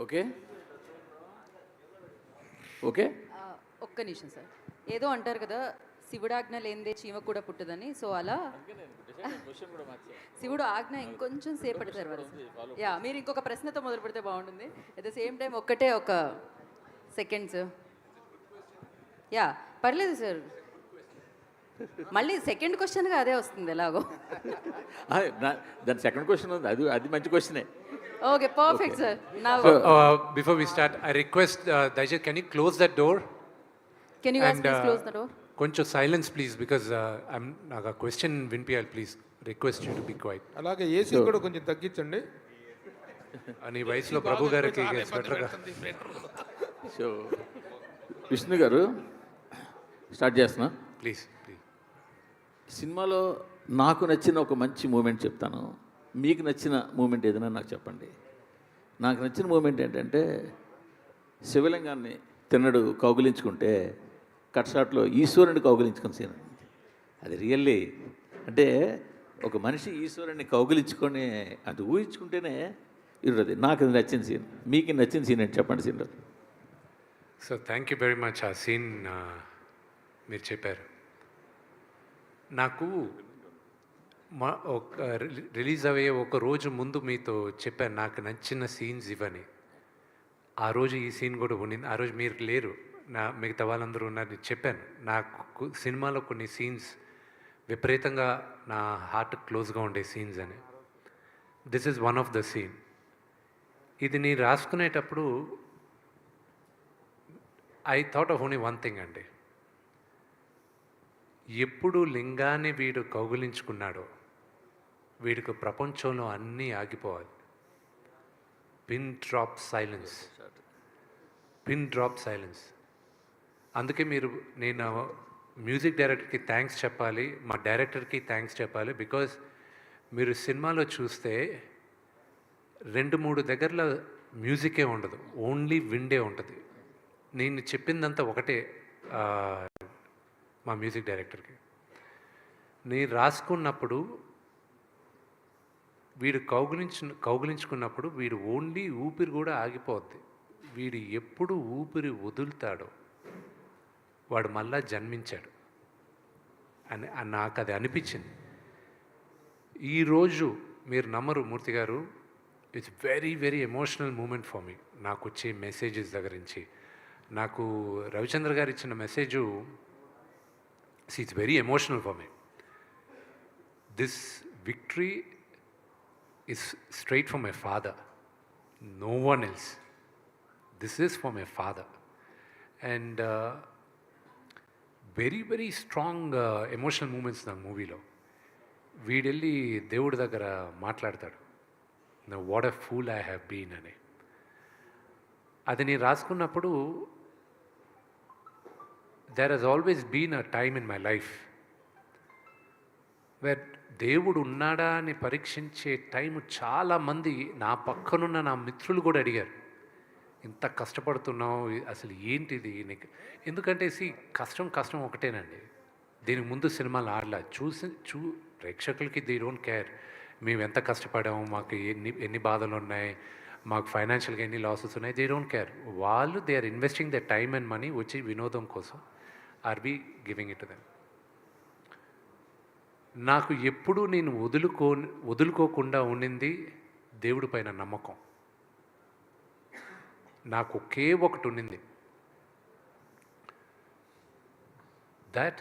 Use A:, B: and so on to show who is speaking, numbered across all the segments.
A: Okay okay
B: ఒక్క నిమిషం sir. ఏదో అంటారు కదా, శివుడాజ్ఞ లేనిదే చీమ కూడా పుట్టదని. సో అలా శివుడు ఆజ్ఞ ఇంకొంచెం సేపటి తర్వాత యా మీరు ఇంకొక ప్రశ్నతో మొదలు పెడితే బాగుంటుంది. అట్ ద సేమ్ టైం ఒక్కటే ఒక సెకండ్స్. యా పర్లేదు సార్, మళ్ళీ సెకండ్ క్వశ్చన్గా అదే వస్తుంది ఎలాగో.
A: దాని సెకండ్ క్వశ్చన్ ఉంది, అది మంచి క్వశ్చనే.
B: Okay perfect sir. నా
C: Before we start, I request Daija, can you close that door?
B: Can you guys please close the door?
C: కొంచెం సైలెన్స్ ప్లీజ్, బికాజ్ నాకు క్వశ్చన్ వినిపించాలి. Please request you to be quiet.
D: అలాగే AC కూడా కొంచెం తగ్గించండి.
C: అని వయసులో ప్రభు గారికి స్వెటర్గా.
A: సో విష్ణు గారు స్టార్ట్ చేస్తున్నా.
C: Please please.
A: సినిమాలో నాకు నచ్చిన ఒక మంచి మూమెంట్ చెప్తాను, మీకు నచ్చిన మూమెంట్ ఏదైనా నాకు చెప్పండి. నాకు నచ్చిన మూమెంట్ ఏంటంటే శివలింగాన్ని తిన్నడు కౌగిలించుకుంటే కట్ షాట్లో ఈశ్వరుని కౌగిలించుకున్న సీన్. అది రియల్లీ అంటే ఒక మనిషి ఈశ్వరుని కౌగిలించుకొని అది ఊహించుకుంటేనే ఇరుది. నాకు అది నచ్చిన సీన్. మీకు నచ్చిన సీన్ ఏంటి చెప్పండి scene.
C: So thank you very much. ఆ సీన్ మీరు చెప్పారు. నాకు ఒక రిలీజ్ అయ్యే ఒక రోజు ముందు మీతో చెప్పాను నాకు నచ్చిన సీన్స్ ఇవని. ఆ రోజు ఈ సీన్ కూడా ఉండింది. ఆ రోజు మీరు లేరు, మిగతా వాళ్ళందరూ ఉన్నారు. చెప్పాను నాకు సినిమాలో కొన్ని సీన్స్ విపరీతంగా నా హార్ట్ క్లోజ్గా ఉండే సీన్స్ అని. This is one of the scene. ఇది నేను రాసుకునేటప్పుడు I thought of only one thing అండి. ఎప్పుడు లింగాన్ని వీడు కౌగిలించుకున్నాడో వీడికి ప్రపంచంలో అన్నీ ఆగిపోవాలి. Pin drop silence, pin drop silence. అందుకే నేను మ్యూజిక్ డైరెక్టర్కి థ్యాంక్స్ చెప్పాలి, మా డైరెక్టర్కి థ్యాంక్స్ చెప్పాలి. బికాజ్ మీరు సినిమాలో చూస్తే 2-3 దగ్గరలో మ్యూజికే ఉండదు, ఓన్లీ విండే ఉంటుంది. నేను చెప్పిందంతా ఒకటే మా మ్యూజిక్ డైరెక్టర్కి. నేను రాసుకున్నప్పుడు వీడు కౌగిలించుకున్నప్పుడు వీడు ఓన్లీ ఊపిరి కూడా ఆగిపోద్ది. వీడు ఎప్పుడు ఊపిరి వదులుతాడో వాడు మళ్ళా జన్మించాడు అని నాకు అది అనిపించింది. ఈరోజు మీరు నమ్మరు Murthy garu, it's very very emotional moment for me. నాకు వచ్చే మెసేజెస్ దగ్గర నుంచి నాకు రవిచంద్ర గారు ఇచ్చిన message it's very emotional for me. This victory is straight from my father, no one else. This is from my father. And very very strong emotional moments na movie lo. వీడెళ్ళి దేవుడి దగ్గర మాట్లాడతాడు, what a fool I have been అని. అది నేను రాసుకున్నప్పుడు there has always been a time in my life where దేవుడు ఉన్నాడా అని పరీక్షించే టైం చాలామంది నా పక్కనున్న నా మిత్రులు కూడా అడిగారు, ఇంత కష్టపడుతున్నావు అసలు ఏంటిది నీకు. ఎందుకంటే కష్టం ఒకటేనండి. దీనికి ముందు సినిమాలు ఆడలా ప్రేక్షకులకి దే డోంట్ కేర్ మేము ఎంత కష్టపడాము, మాకు ఎన్ని బాధలు ఉన్నాయి, మాకు ఫైనాన్షియల్గా ఎన్ని లాసెస్ ఉన్నాయి, దే డోంట్ కేర్. వాళ్ళు they are investing the time and money వచ్చి వినోదం కోసం. Are we giving it to them. నాకు ఎప్పుడు నేను వదులుకోకుండా ఉండింది దేవుడి పైన నమ్మకం. నాకు ఒకే ఒకటి ఉండింది, that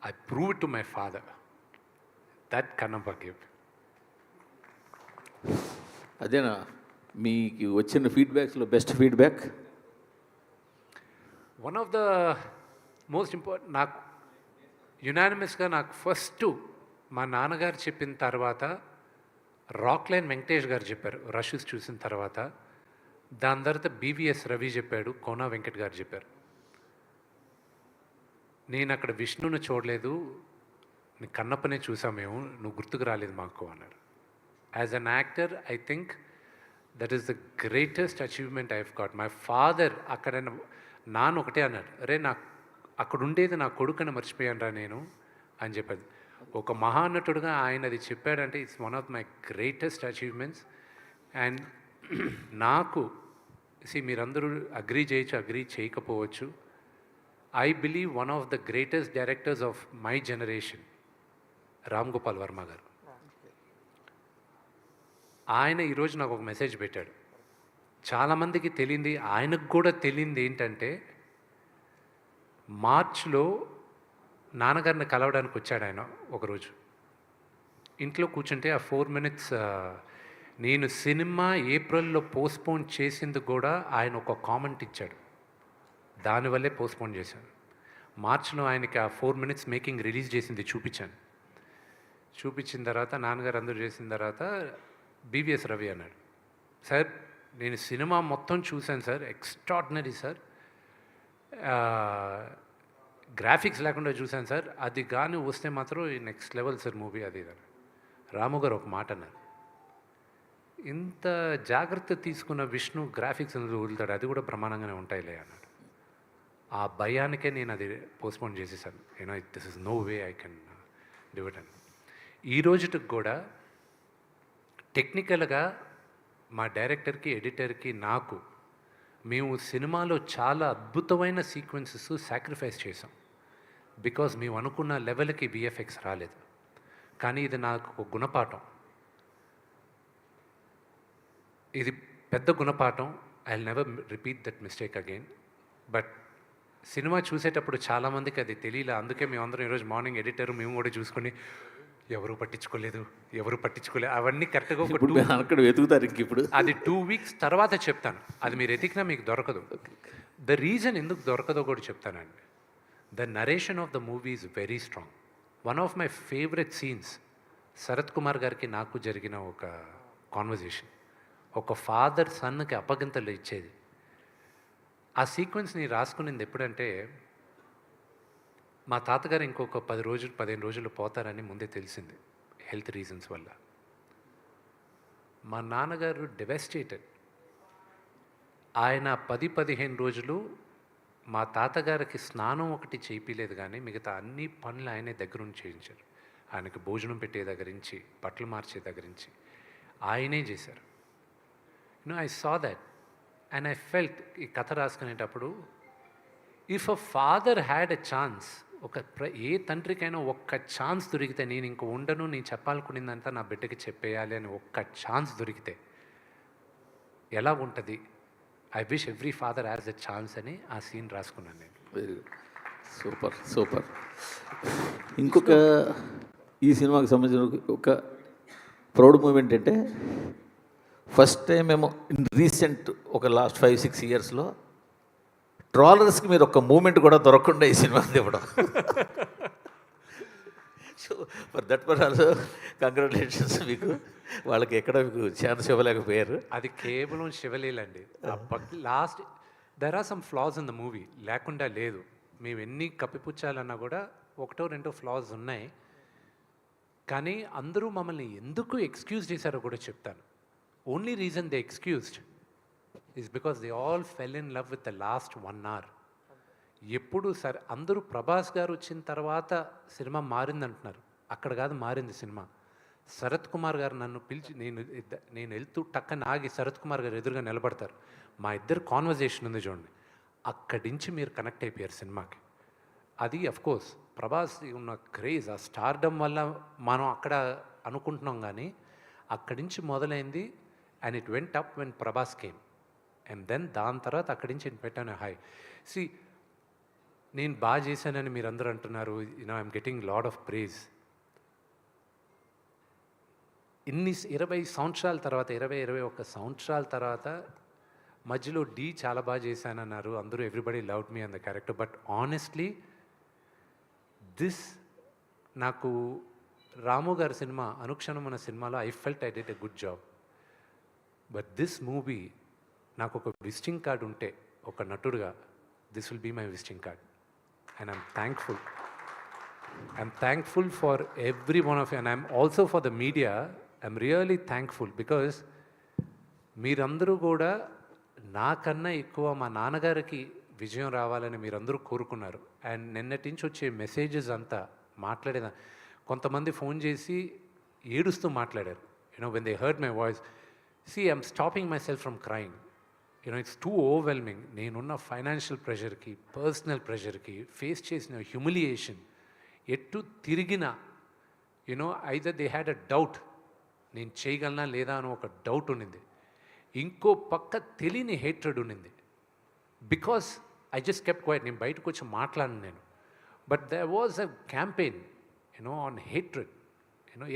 C: I prove it to my father, that can never give.
A: అదేనా మీకు వచ్చిన ఫీడ్బ్యాక్స్లో best feedback?
C: One of the most important నాకు యునానిమస్గా నాకు ఫస్ట్ మా నాన్నగారు చెప్పిన తర్వాత రాక్లైన్ వెంకటేష్ గారు చెప్పారు రషెస్ చూసిన తర్వాత. దాని తర్వాత బీవీఎస్ రవి చెప్పాడు, కోనా వెంకట్ గారు చెప్పారు. నేను అక్కడ విష్ణుని చూడలేదు, నీ కన్నప్పనే చూసాం మేము, నువ్వు గుర్తుకు రాలేదు మాకు అన్నారు. As an actor I think that is the greatest achievement I have got. My father అక్కడ నాన్న ఒకటే అన్నాడు, అరే నాకు అక్కడ ఉండేది నా కొడుకుని మర్చిపోయాను రా నేను అని చెప్పాడు. ఒక మహానటుడుగా ఆయన అది చెప్పాడంటే it's one of my greatest achievements. And నాకు మీరందరూ అగ్రీ చేయొచ్చు, అగ్రీ చేయకపోవచ్చు. I believe one of the greatest directors of my generation Ram Gopal Varma గారు. ఆయన ఈరోజు నాకు ఒక మెసేజ్ పెట్టాడు. చాలామందికి తెలియంది, ఆయనకు కూడా తెలియంది ఏంటంటే, మార్చ్లో నాన్నగారిని కలవడానికి వచ్చాడు ఆయన ఒకరోజు. ఇంట్లో కూర్చుంటే ఆ 4 minutes నేను సినిమా ఏప్రిల్లో పోస్ట్పోన్ చేసింది కూడా ఆయన ఒక కామెంట్ ఇచ్చాడు. దానివల్లే పోస్ట్పోన్ చేశాను. మార్చ్లో ఆయనకి ఆ 4 minutes మేకింగ్ రిలీజ్ చేసింది చూపించాను. చూపించిన తర్వాత నాన్నగారు అందరూ చేసిన తర్వాత బీవీఎస్ రవి అన్నాడు, సార్ నేను సినిమా మొత్తం చూశాను సార్, ఎక్స్ట్రాడినరీ సార్, గ్రాఫిక్స్ లేకుండా చూశాను సార్, అది కానీ వస్తే మాత్రం నెక్స్ట్ లెవెల్ సార్ మూవీ అది ఇది. రాము గారు ఒక మాట అన్నారు, ఇంత జాగ్రత్త తీసుకున్న విష్ణు గ్రాఫిక్స్ ఎందుకు వదులుతాడు, అది కూడా ప్రమాణంగానే ఉంటాయిలే అన్నాడు. ఆ భయానికే నేను అది పోస్ట్పోన్ చేసేసాను. This is no way I can do it అని. ఈ రోజుకి కూడా టెక్నికల్గా మా డైరెక్టర్కి, ఎడిటర్కి, నాకు మేము సినిమాలో చాలా అద్భుతమైన సీక్వెన్సెస్ సాక్రిఫైస్ చేసాం. బికాజ్ మేము అనుకున్న లెవెల్కి విఎఫ్ఎక్స్ రాలేదు. కానీ ఇది నాకు ఒక గుణపాఠం, ఇది పెద్ద గుణపాఠం. I will never repeat that mistake again. But cinema చూసేటప్పుడు చాలామందికి అది తెలియలే. అందుకే మేమందరం ఈరోజు మార్నింగ్ ఎడిటర్ మేము కూడా చూసుకొని ఎవరు పట్టించుకోలేదు అవన్నీ కరెక్ట్గా
A: అక్కడ వెతుకుతారు. ఇంక ఇప్పుడు
C: అది 2 weeks తర్వాత చెప్తాను. అది మీరు ఎతికినా మీకు దొరకదు. ద రీజన్ ఎందుకు దొరకదో కూడా చెప్తానండి. The narration of the movie is very strong. One of my favourite scenes Sarath Kumar గారికి నాకు జరిగిన ఒక కాన్వర్జేషన్. ఒక ఫాదర్ సన్కి అప్పగింతలు ఇచ్చేది. ఆ సీక్వెన్స్ని రాసుకునేది ఎప్పుడంటే, మా తాతగారు ఇంకొక 15 రోజులు పోతారని ముందే తెలిసింది హెల్త్ రీజన్స్ వల్ల. మా నాన్నగారు డెవెస్టేటెడ్. ఆయన 10-15 రోజులు మా తాతగారికి స్నానం ఒకటి చేయించలేదు, కానీ మిగతా అన్ని పనులు ఆయనే దగ్గరుండి చేయించారు. ఆయనకి భోజనం పెట్టే దగ్గర నుంచి, బట్టలు మార్చే దగ్గర నుంచి ఆయనే చేశారు. I saw that and I felt, ఈ కథ రాసుకునేటప్పుడు, if a father had a chance, ఏ తండ్రికైనా ఒక్క ఛాన్స్ దొరికితే, నేను ఇంక ఉండను, నేను చెప్పాలనుకునేదంతా నా బిడ్డకి చెప్పేయాలి అని ఒక్క ఛాన్స్ దొరికితే ఎలా ఉంటుంది, I wish every father has a chance అని ఆ సీన్ రాసుకున్నాను నేను.
A: Very good, super. ఇంకొక ఈ సినిమాకి సంబంధించిన ఒక ప్రౌడ్ మూమెంట్ అంటే, ఫస్ట్ టైం మేము ఇన్ రీసెంట్ ఒక లాస్ట్ 5-6 ఇయర్స్లో ట్రాలర్స్కి మీరు ఒక మూమెంట్ కూడా దొరకకుండా ఈ సినిమా ఇవ్వడం. So for that per also congratulations మీకు. వాళ్ళకి ఎక్కడ మీకు ఛాన్స్ ఇవ్వలేకపోయారు.
C: అది కేవలం శివలీలండి. Last there are some flaws in the movie, లేకుండా లేదు. మేము ఎన్ని కప్పిపుచ్చాలన్నా కూడా 1-2 ఫ్లాస్ ఉన్నాయి. కానీ అందరూ మమ్మల్ని ఎందుకు ఎక్స్క్యూజ్ చేశారో కూడా చెప్తాను. Only reason they excused is because they all fell in love with the last 1 hour. ఎప్పుడు సరే అందరూ ప్రభాస్ గారు వచ్చిన తర్వాత సినిమా మారిందంటున్నారు. అక్కడ కాదు మారింది సినిమా. శరత్ కుమార్ గారు నన్ను పిలిచి, నేను వెళ్తూ టక్కన ఆగి శరత్ కుమార్ గారు ఎదురుగా నిలబడతారు. మా ఇద్దరు కాన్వర్జేషన్ ఉంది చూడండి, అక్కడి నుంచి మీరు కనెక్ట్ అయిపోయారు సినిమాకి. అది అఫ్కోర్స్ ప్రభాస్ ఉన్న క్రేజ్, ఆ స్టార్డమ్ వల్ల మనం అక్కడ అనుకుంటున్నాం, కానీ అక్కడి నుంచి మొదలైంది. And it went up when Prabhas came. And then దాని తర్వాత అక్కడి నుంచి నేను పెట్టాను హై. సి, నేను బాగా చేశానని మీరు అందరూ అంటున్నారు. I'm getting lot of praise. ఇన్ని 20 సంవత్సరాల తర్వాత, 21 సంవత్సరాల తర్వాత మధ్యలో డీ చాలా బాగా చేశానన్నారు అందరూ. Everybody loved me in the character. But honestly నాకు రాము గారి సినిమా అనుక్షణం అన్న సినిమాలో I felt I did a good job. But this movie నాకు ఒక విజిటింగ్ కార్డ్ ఉంటే ఒక నటుడుగా, this will be my visiting card. And I'm thankful for every one of you. And I'm also for the media. I'm really thankful because మీరందరూ కూడా నాకన్నా ఎక్కువ మా నాన్నగారికి విజయం రావాలని మీరందరూ కోరుకున్నారు. అండ్ నిన్నటి నుంచి వచ్చే మెసేజెస్ అంతా మాట్లాడేదా, కొంతమంది ఫోన్ చేసి ఏడుస్తూ మాట్లాడారు. When they heard my voice. See, I'm stopping myself from crying. It's two overwhelming. నేనున్న ఫైనాన్షియల్ ప్రెషర్కి, పర్సనల్ ప్రెషర్కి, ఫేస్ చేసిన హ్యూమిలియేషన్, ఎటు తిరిగిన either they had a doubt, నేను చేయగలనా లేదా అని ఒక డౌట్ ఉండింది. ఇంకో పక్క తెలియని హేట్రెడ్ ఉండింది. Because I just kept quiet. నేను బయటకు వచ్చి మాట్లాడను నేను. But there was a campaign on hatred.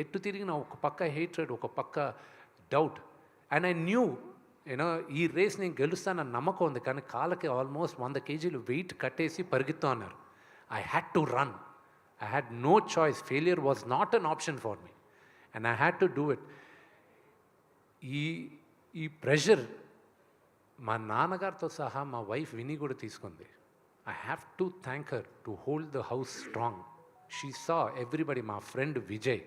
C: ఎటు తిరిగిన ఒక పక్క హేట్రెడ్, ఒక పక్క డౌట్. అండ్ ఐ న్యూ ఈ రేస్ నేను గెలుస్తానన్న నమ్మకం ఉంది. కానీ కాళ్ళకి ఆల్మోస్ట్ 100 kgs వెయిట్ కట్టేసి పరిగెత్తు అన్నారు. I had to run. I had no choice. Failure was not an option for me. And I had to do it. ఈ ప్రెషర్ మా నాన్నగారితో సహా మా వైఫ్ విని కూడా తీసుకుంది. I have to thank her to hold the house strong. She saw everybody. మా friend Vijay,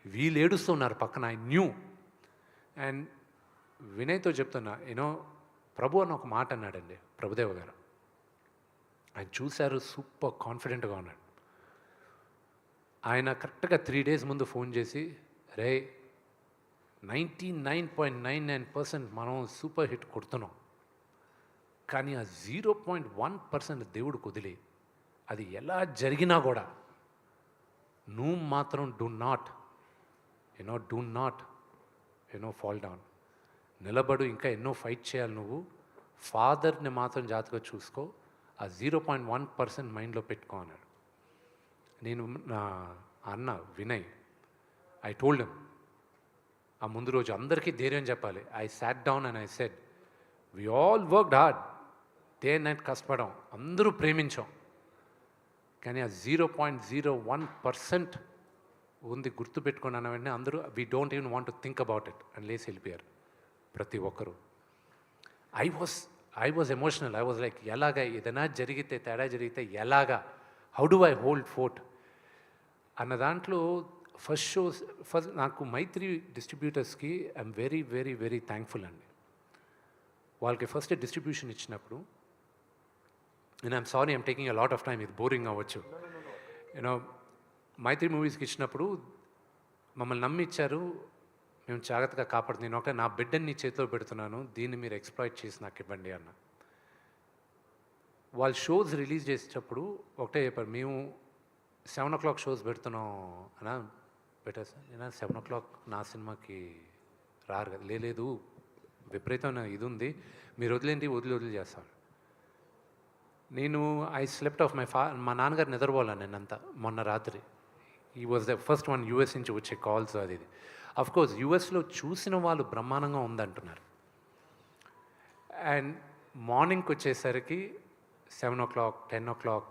C: వీళ్ళు ఏడుస్తున్నారు పక్కన. I knew. అండ్ వినయ్తో చెప్తున్నా, ప్రభు అని ఒక మాట అన్నాడండి, ప్రభుదేవ గారు. ఆయన చూశారు, సూపర్ కాన్ఫిడెంట్గా ఉన్నాడు. ఆయన కరెక్ట్గా 3 days ముందు ఫోన్ చేసి, రే 99.99% మనం సూపర్ హిట్ కొడుతున్నాం, కానీ ఆ 0.1% దేవుడు కుదిలి, అది ఎలా జరిగినా కూడా నువ్వు మాత్రం డూ నాట్ ఫాల్ డౌన్. నిలబడు, ఇంకా ఎన్నో ఫైట్ చేయాలి నువ్వు. ఫాదర్ని మాత్రం జాగ్రత్తగా చూసుకో, ఆ 0.1% మైండ్లో పెట్టుకో అన్నాడు. నేను నా అన్న వినయ్, ఐ టోల్డ్ హిమ్, ఆ ముందు రోజు అందరికీ ధైర్యం చెప్పాలి. I sat down and I said, we all worked hard, day and night కష్టపడాం, అందరూ ప్రేమించాం, కానీ ఆ 0.01% ఉంది, గుర్తుపెట్టుకుని అన్న వెంటనే అందరూ we don't even want to think about it అని లేసి వెళ్ళిపోయారు ప్రతి ఒక్కరూ. I was emotional. I was like, ఎలాగా ఏదైనా జరిగితే, తేడా జరిగితే ఎలాగా, how do I hold fort అన్న దాంట్లో ఫస్ట్ నాకు మైత్రి డిస్ట్రిబ్యూటర్స్కి I'm very very very thankful అండి. వాళ్ళకి ఫస్ట్ డిస్ట్రిబ్యూషన్ ఇచ్చినప్పుడు, నేను I'm sorry I'm taking a lot of time, ఇది బోరింగ్ అవ్వచ్చు. మైత్రి మూవీస్కి ఇచ్చినప్పుడు మమ్మల్ని నమ్మి ఇచ్చారు, మేము జాగ్రత్తగా కాపాడుతుంది. నేను ఒకటే, నా బిడ్డని నీ చేతిలో పెడుతున్నాను, దీన్ని మీరు ఎక్స్ప్లాయిట్ చేసి నాకు ఇవ్వండి అన్న. వాళ్ళు షోస్ రిలీజ్ చేసేటప్పుడు ఒకటే చెప్పారు, మేము 7 o'clock షోస్ పెడుతున్నాం అన్నా. పెట్టారు సార్. నేను 7 o'clock నా సినిమాకి రారు కదా. లేదు, విపరీతమైన ఇది ఉంది, మీరు వదిలేంటి, వదిలి చేస్తాను. నేను ఐ స్లెప్ట్ ఆఫ్ మా నాన్నగారు నిద్రపోవాలని నేనంతా మొన్న రాత్రి. ఈ was the first one US నుంచి వచ్చే కాల్స్. అది అఫ్కోర్స్ యూఎస్లో చూసిన వాళ్ళు బ్రహ్మాండంగా ఉందంటున్నారు. అండ్ మార్నింగ్కి వచ్చేసరికి 7 o'clock 10 o'clock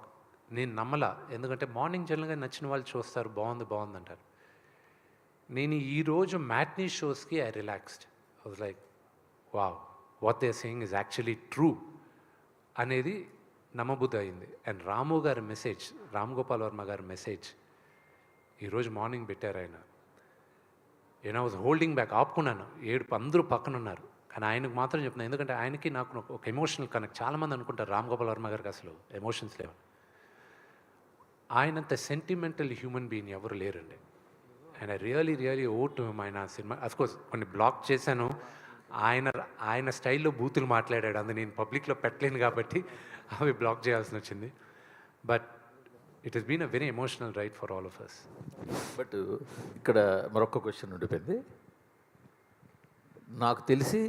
C: నేను నమ్మలా. ఎందుకంటే మార్నింగ్ జనరల్గా నచ్చిన వాళ్ళు చూస్తారు, బాగుంది అంటారు. నేను ఈరోజు మ్యాట్నీ షోస్కి I relaxed. I was like, wow, what they are saying is actually true అనేది నమ్మబుద్ధి అయింది. అండ్ రాము గారి మెసేజ్, రామ్ గోపాల్ వర్మ గారి మెసేజ్ ఈరోజు మార్నింగ్ పెట్టారు ఆయన. ఐ వాజ్ హోల్డింగ్ బ్యాక్, ఆపుకున్నాను. ఏడుపు, అందరూ పక్కన ఉన్నారు, కానీ ఆయనకు మాత్రం చెప్తున్నాను. ఎందుకంటే ఆయనకి నాకు ఒక ఎమోషనల్ కనెక్ట్. చాలామంది అనుకుంటారు రామ్ గోపాల్ వర్మ గారికి అసలు ఎమోషన్స్ లేవు. ఆయనంత సెంటిమెంటల్ హ్యూమన్ బీయింగ్ ఎవరు లేరండి. And I really owe to ఆయన సినిమా. అఫ్కోర్స్ కొన్ని బ్లాక్ చేశాను. ఆయన స్టైల్లో బూతులు మాట్లాడాడు, అందు నేను పబ్లిక్లో పెట్టలేను కాబట్టి అవి బ్లాక్ చేయాల్సి వచ్చింది. But it has been a very emotional ride for all of us.
A: But ఇక్కడ మరొక క్వశ్చన్ ఉండిపోయింది. నాకు తెలిసి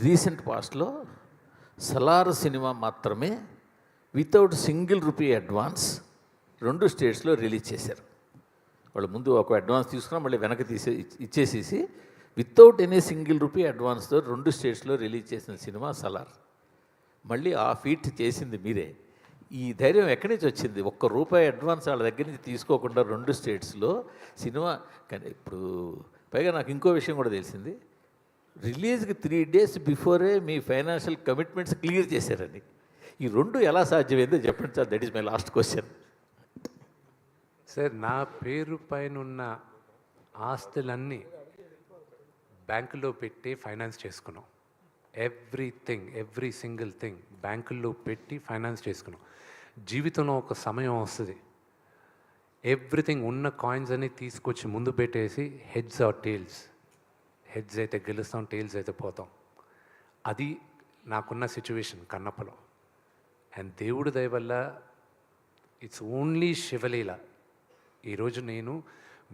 A: రీసెంట్ పాస్ట్లో సలార్ సినిమా మాత్రమే వితౌట్ సింగిల్ రూపీ అడ్వాన్స్ 2 స్టేట్స్లో రిలీజ్ చేశారు. వాళ్ళు ముందు ఒక అడ్వాన్స్ తీసుకున్నా మళ్ళీ వెనక్కి ఇచ్చేసేసి వితౌట్ ఎనీ సింగిల్ రూపీ అడ్వాన్స్తో 2 స్టేట్స్లో రిలీజ్ చేసిన సినిమా సలార్. మళ్ళీ ఆ ఫీట్ చేసింది మీరే. ఈ ధైర్యం ఎక్కడి నుంచి వచ్చింది? ₹1 అడ్వాన్స్ వాళ్ళ దగ్గర నుంచి తీసుకోకుండా 2 స్టేట్స్లో సినిమా. కానీ ఇప్పుడు పైగా నాకు ఇంకో విషయం కూడా తెలిసింది, రిలీజ్కి 3 days బిఫోరే మీ ఫైనాన్షియల్ కమిట్మెంట్స్ క్లియర్ చేశారని. ఈ 2 ఎలా సాధ్యమైందో చెప్పండి sir. That is my last question.
C: Sir, నా పేరు పైన ఉన్న ఆస్తులన్నీ బ్యాంకులో పెట్టి ఫైనాన్స్ చేసుకున్నాం. ఎవ్రీథింగ్, ఎవ్రీ సింగిల్ థింగ్ బ్యాంకుల్లో పెట్టి ఫైనాన్స్ చేసుకున్నాం. జీవితంలో ఒక సమయం వస్తుంది, ఎవ్రీథింగ్ ఉన్న కాయిన్స్ అన్ని తీసుకొచ్చి ముందు పెట్టేసి హెడ్స్ ఆర్ టేల్స్, హెడ్స్ అయితే గెలుస్తాం, టేల్స్ అయితే పోతాం. అది నాకున్న సిచ్యువేషన్ కన్నప్పలో. అండ్ దేవుడి దయ వల్ల ఇట్స్ ఓన్లీ శివలీల. ఈరోజు